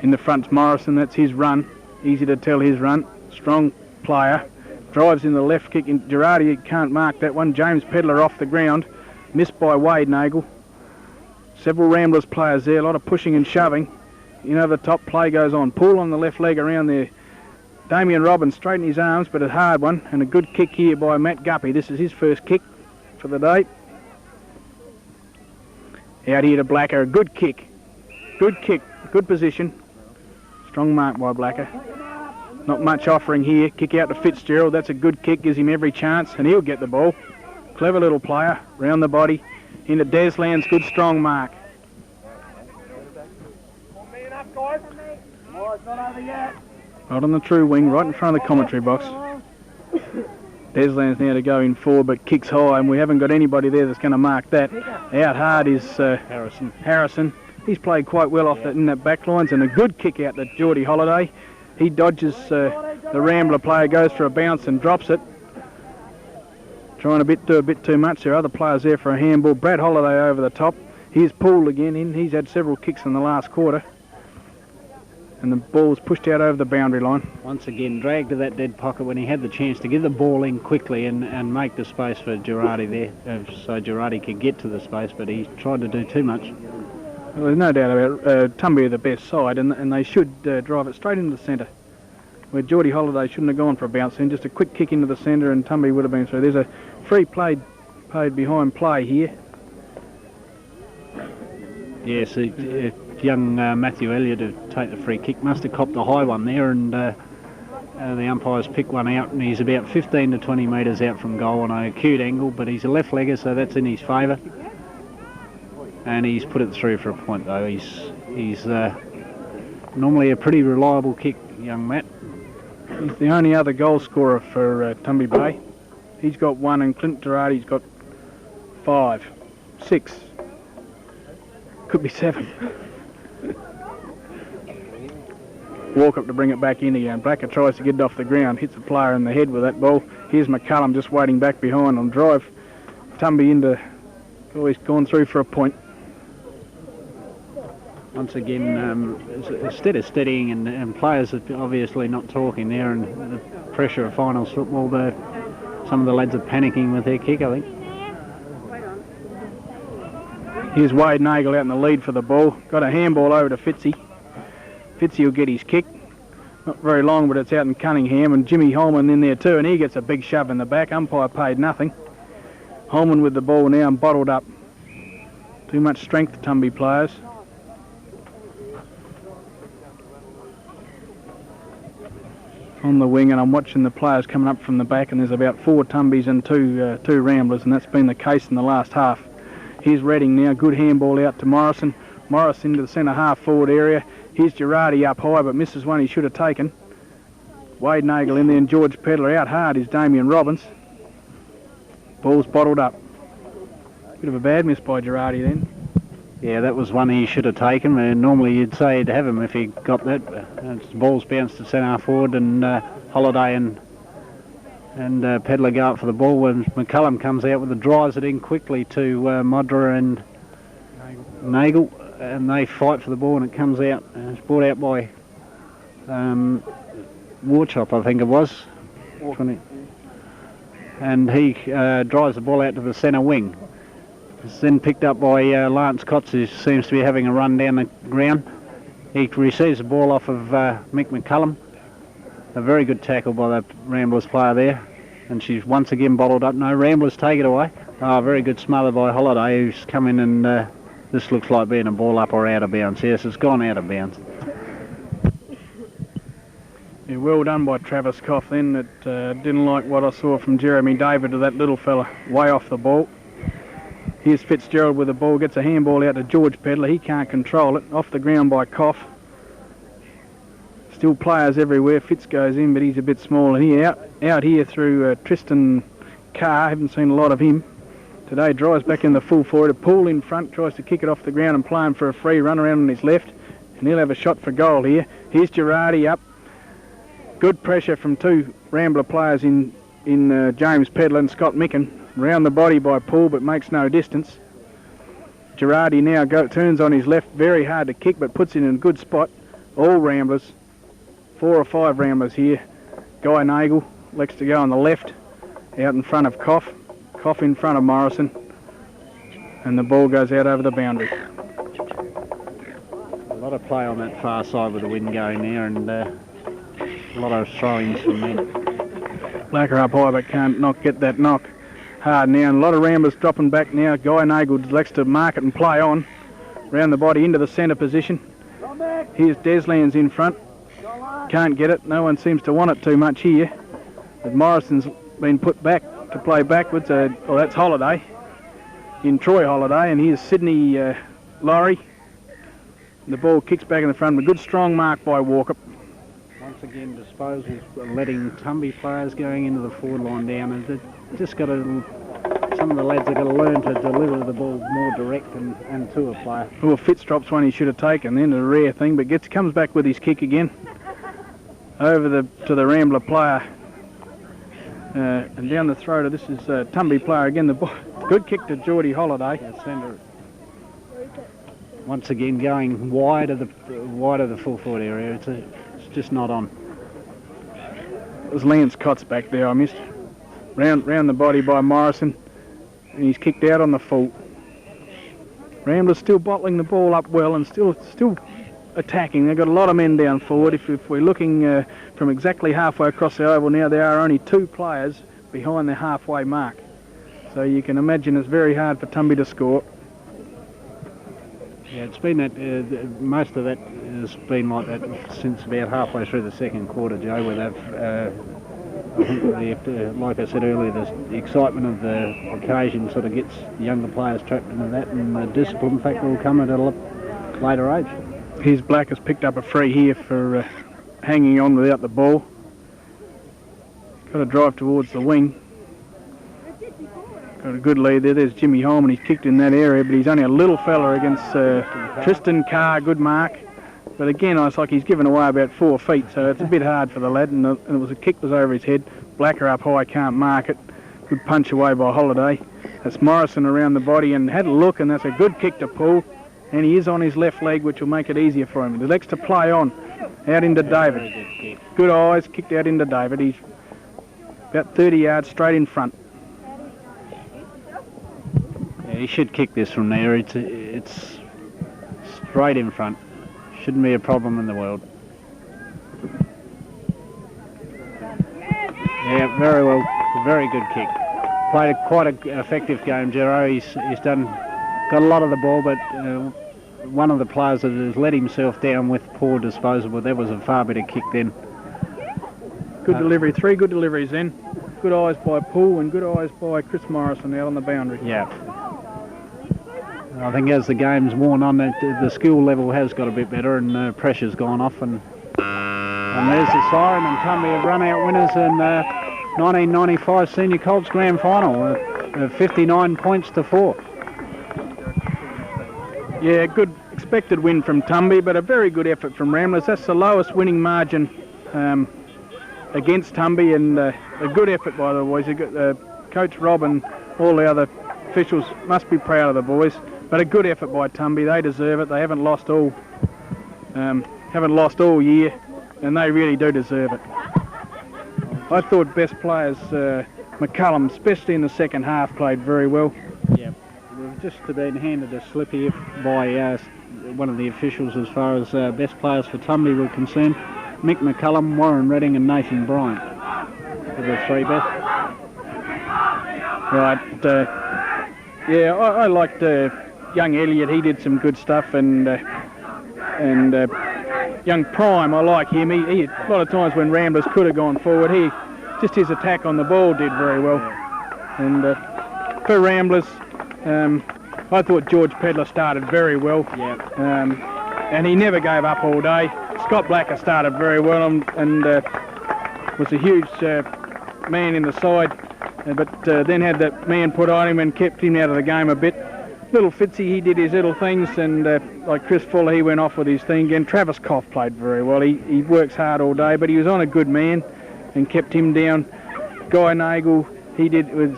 In the front's Morrison, that's his run. Easy to tell his run. Strong player. Drives in the left kick. In Girardi can't mark that one. James Pedler off the ground. Missed by Wade Nagel. Several Ramblers players there. A lot of pushing and shoving. You know, the top play goes on. Pull on the left leg around there. Damien Robbins straight in his arms, but a hard one. And a good kick here by Matt Guppy. This is his first kick for the day. Out here to Blacker. A good kick. Good kick. Good position. Strong mark by Blacker. Not much offering here. Kick out to Fitzgerald. That's a good kick. Gives him every chance, and he'll get the ball. Clever little player. Round the body. Into Deslands. Good strong mark. Right on the true wing, right in front of the commentary box. Deslands now to go in forward, but kicks high, and we haven't got anybody there that's going to mark that. Out hard is Harrison. He's played quite well off that in that back lines, and a good kick out to Geordie Holiday. He dodges the Rambler player, goes for a bounce and drops it. Trying to do a bit too much. There are other players there for a handball. Brad Holiday over the top. He's pulled again in. He's had several kicks in the last quarter. And the ball's pushed out over the boundary line. Once again, dragged to that dead pocket when he had the chance to get the ball in quickly and make the space for Girardi there, so Girardi could get to the space, but he tried to do too much. Well, there's no doubt about Tumby are the best side, and they should drive it straight into the centre, where Geordie Holiday shouldn't have gone for a bounce in. Just a quick kick into the centre, and Tumby would have been through. There's a free paid behind play here. Yes, young Matthew Elliott to take the free kick. Must have copped a high one there, and the umpires pick one out, and he's about 15 to 20 metres out from goal on an acute angle, but he's a left legger, so that's in his favour. And he's put it through for a point though. He's normally a pretty reliable kick, young Matt. He's the only other goal scorer for Tumby Bay. He's got 1, and Clint Girardi's got 5, 6, could be 7. Walk up to bring it back in again. Blacker tries to get it off the ground, hits a player in the head with that ball. Here's McCullum just waiting back behind on drive. Tumby into, oh, he's gone through for a point. Once again, instead of steadying and players are obviously not talking there, and the pressure of finals football, some of the lads are panicking with their kick, I think. Here's Wade Nagel out in the lead for the ball. Got a handball over to Fitzy. Fitzy will get his kick. Not very long, but it's out in Cunningham, and Jimmy Holman in there too, and he gets a big shove in the back. Umpire paid nothing. Holman with the ball now and bottled up. Too much strength, Tumby players. On the wing, and I'm watching the players coming up from the back, and there's about 4 Tumbies and two Ramblers, and that's been the case in the last half. Here's Redding now, good handball out to Morrison. Morrison into the centre half forward area. Here's Girardi up high, but misses one he should have taken. Wade Nagel in there, and George Pedler out hard is Damien Robbins. Ball's bottled up. Bit of a bad miss by Girardi then. Yeah, that was one he should have taken. Normally you'd say he'd have him if he got that. The ball's bounced to centre forward, and Holiday and Pedler go up for the ball when McCullum comes out with the drives it in quickly to Modra and Nagel, and they fight for the ball, and it comes out. It's brought out by Warchop, I think it was. And he drives the ball out to the centre wing. It's then picked up by Lance Cotts, who seems to be having a run down the ground. He receives the ball off of Mick McCullum. A very good tackle by the Ramblers player there. And she's once again bottled up. No, Ramblers take it away. Oh, very good smother by Holiday, who's come in, and this looks like being a ball up or out of bounds. Yes, it's gone out of bounds. Yeah, well done by Travis Coff then. It didn't like what I saw from Jeremy David to that little fella way off the ball. Here's Fitzgerald with the ball, gets a handball out to George Pedler. He can't control it. Off the ground by Coff. Still players everywhere. Fitz goes in, but he's a bit small. And he out here through Tristan Carr. Haven't seen a lot of him today. Drives back in the full forward. A Pool in front, tries to kick it off the ground and play him for a free run around on his left. And he'll have a shot for goal here. Here's Girardi up. Good pressure from 2 Rambler players in James Pedler and Scott Micken. Round the body by Poole, but makes no distance. Girardi now turns on his left, very hard to kick, but puts it in a good spot. All Ramblers, 4 or 5 Ramblers here. Guy Nagel likes to go on the left, out in front of Coff. Coff in front of Morrison, and the ball goes out over the boundary. A lot of play on that far side with the wind going there, and a lot of throwings from men. Blacker up high, but can't get that knock hard now, and a lot of Ramblers dropping back now. Guy Nagel likes to mark it and play on. Round the body into the centre position. Here's Deslands in front. Can't get it. No one seems to want it too much here. But Morrison's been put back to play backwards. Well, that's Holiday. In Troy Holiday, and here's Sydney Laurie. The ball kicks back in the front. A good strong mark by Walkup. Once again, disposals letting Tumby players going into the forward line down, and they've just got to. Some of the lads have got to learn to deliver the ball more direct and to a player. Well, Fitz drops one he should have taken then, a rare thing, but comes back with his kick again over to the Rambler player, and down the throat of this is Tumby player again. The ball, good kick to Geordie Holiday. Centre. Once again going wide of the full forward area. It's just not on. It was Lance Cotts back there. I missed. Round the body by Morrison, and he's kicked out on the full. Ramblers still bottling the ball up well and still attacking. They've got a lot of men down forward. If we're looking from exactly halfway across the oval now, there are only 2 players behind the halfway mark. So you can imagine it's very hard for Tumby to score. Yeah, Yeah, it's been that, most of that has been like that since about halfway through the second quarter, Joe, where they've, I think, like I said earlier, the excitement of the occasion sort of gets the younger players trapped into that, and the discipline factor will come at a later age. Here's Black has picked up a free here for hanging on without the ball. Got to drive towards the wing. Got a good lead there. There's Jimmy Holman. He's kicked in that area, but he's only a little fella against Tristan Carr. Good mark. But again, it's like he's given away about 4 feet, so it's a bit hard for the lad. And it was a kick was over his head. Blacker up high, can't mark it. Good punch away by Holiday. That's Morrison around the body and had a look, and that's a good kick to pull. And he is on his left leg, which will make it easier for him. He likes to play on. Out into David. Good eyes, kicked out into David. He's about 30 yards straight in front. Yeah, he should kick this from there. It's straight in front. Shouldn't be a problem in the world. Yeah, very well. Very good kick. Played quite an effective game, Gero. He's got a lot of the ball, but one of the players that has let himself down with poor disposal, but that was a far better kick then. Good delivery. 3 good deliveries then. Good eyes by Poole and good eyes by Chris Morrison out on the boundary. Yeah. I think as the game's worn on, the skill level has got a bit better and pressure's gone off. And there's the siren, and Tumby have run out winners in 1995 Senior Colts Grand Final, 59 points to 4. Yeah, good expected win from Tumby, but a very good effort from Ramblers. That's the lowest winning margin against Tumby, and a good effort by the boys. Coach Rob and all the other officials must be proud of the boys. But a good effort by Tumby. They deserve it. They haven't lost all year, and they really do deserve it. I thought best players, McCullum, especially in the second half, played very well. Yeah, we've just been handed a slip here by one of the officials as far as best players for Tumby were concerned. Mick McCullum, Warren Redding and Nathan Bryant for the 3 best. Right. Yeah, I liked young Elliott. He did some good stuff, and young Prime, I like him. He a lot of times when Ramblers could have gone forward, just his attack on the ball did very well. And for Ramblers, I thought George Pedler started very well. Yeah. And he never gave up all day. Scott Blacker started very well and was a huge man in the side, but then had that man put on him and kept him out of the game a bit. Little Fitzy, he did his little things, and like Chris Fuller, he went off with his thing again. Travis Koff played very well. He works hard all day, but he was on a good man and kept him down. Guy Nagel,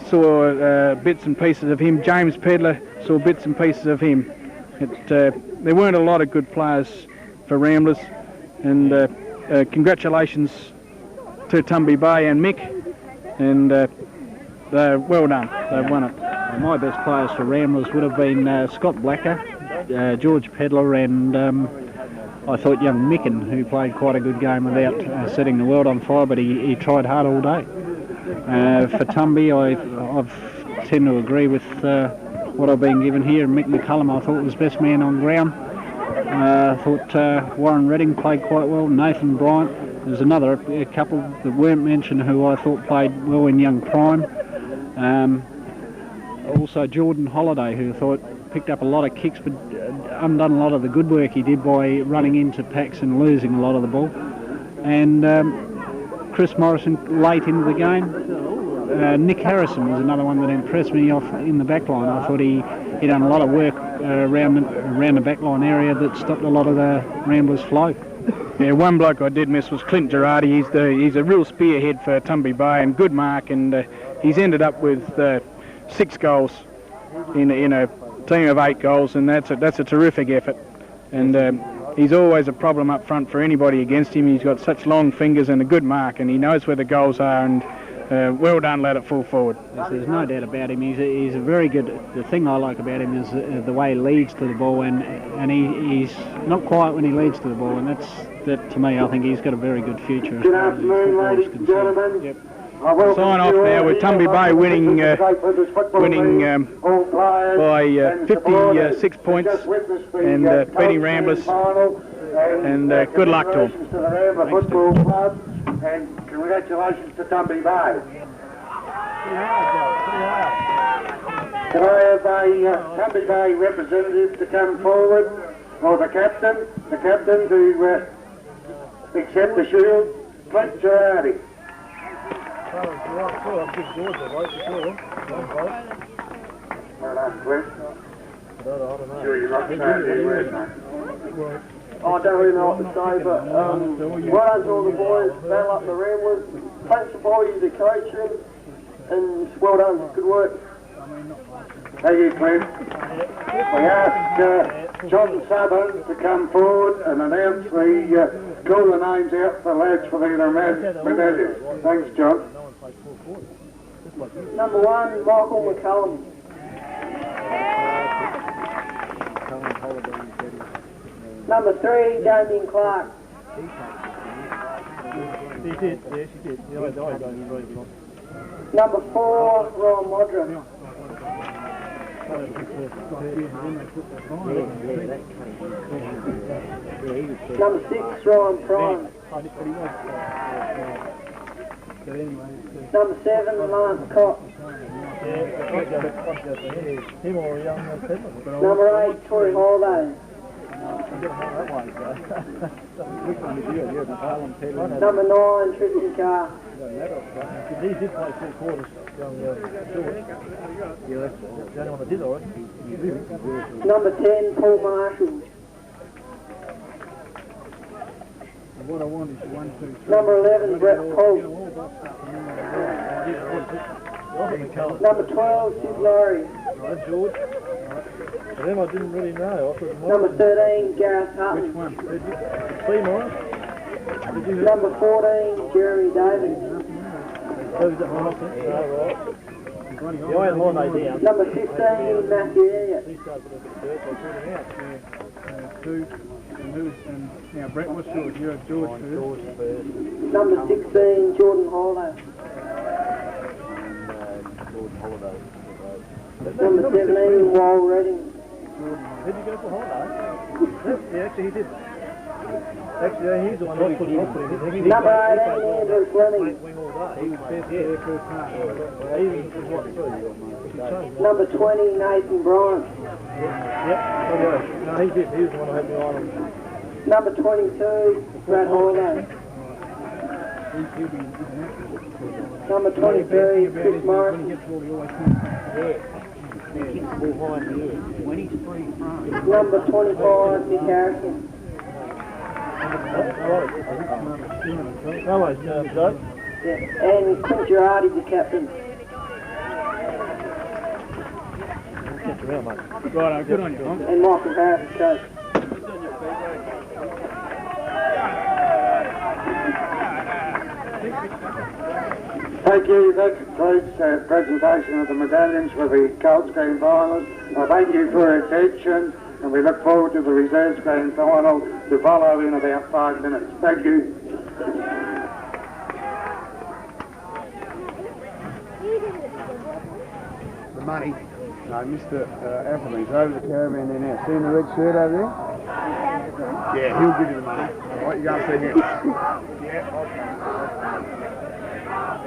saw bits and pieces of him. James Pedler saw bits and pieces of him. There weren't a lot of good players for Ramblers, and congratulations to Tumby Bay and Mick, and they're well done. They've won it. My best players for Ramblers would have been Scott Blacker, George Pedler, and I thought young Micken, who played quite a good game without setting the world on fire, but he tried hard all day. For Tumby, I tend to agree with what I've been given here. Mick McCullum, I thought, was best man on ground. I thought Warren Redding played quite well. Nathan Bryant. There's a couple that weren't mentioned who I thought played well in young Prime. Also Jordan Holiday, who I thought picked up a lot of kicks, but undone a lot of the good work he did by running into packs and losing a lot of the ball. And Chris Morrison late into the game. Nick Harrison was another one that impressed me off in the back line. I thought he done a lot of work around the back line area that stopped a lot of the Ramblers' flow. Yeah, one bloke I did miss was Clint Girardi. He's a real spearhead for Tumby Bay, and good mark, and he's ended up with 6 goals in a team of 8 goals, and that's a terrific effort. And he's always a problem up front for anybody against him. He's got such long fingers and a good mark, and he knows where the goals are, and well done, lad, at full forward. There's no doubt about him. He's a very good. The thing I like about him is the way he leads to the ball, and he's not quiet when he leads to the ball, and that to me, I think he's got a very good future. Good afternoon, ladies and gentlemen. Yep. sign off now with Tumby Bay winning by 56 points and beating Ramblers. And good luck to them. And congratulations to Tumby Bay. Can I have a Tumby Bay representative to come forward, or the captain to accept the shield? Clint Girardi. Well done, Clint. Sure you're not saying anywhere, mate. I don't really know what to say, but well done to all the boys, battle up the Ramblers. Thanks to all you, the coaching, and well done, good work. Thank you, Clint. We asked John Southern to come forward and announce call the names out for the lads for their medallions. Thanks, John. Number 1, Michael McCullum. Number 3, Damien Clark. Number 4, Ron Modra. Number 6, Ryan Prime. Number 7, Lance Cox. Number 8, Troy Holiday. Number 9, Tristan Carr. Number 10, Paul Marshall. Number 11, Brett Holt. Number 12, Sid Laurie. I didn't really know. Number 13, Gareth Hutton. Number 14, Jeremy Davis. Number 15, Matthew Elliott. Now Brett was George. You're George first. Number 16, Jordan Holiday. Number 17, Wal Redding. Did you go for holiday? Yeah, actually he did. Actually, he's the one that put it. Number 18, Andrew Fleming. Number 20, Nathan Bryant. Yep, no, he did. He was the one who had the island. Number 22, Brad Holiday. Number 23, Chris Morrison. Number 25, Nick Harrison. No worries, Joe. Yeah, and Clint Girardi, the captain. Right, good on you. And Michael Harris, the coach. Thank you. That concludes the presentation of the medallions for the Colts Grand Finals. I thank you for your attention, and we look forward to the Reserves Grand Final to follow in about 5 minutes. Thank you. The money. No, Mr. Appleby's over the caravan there now. Seeing the red shirt over there? Yeah, he'll give you the money. All right, you go and see him. Yeah, okay.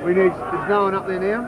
We need, there's no one up there now?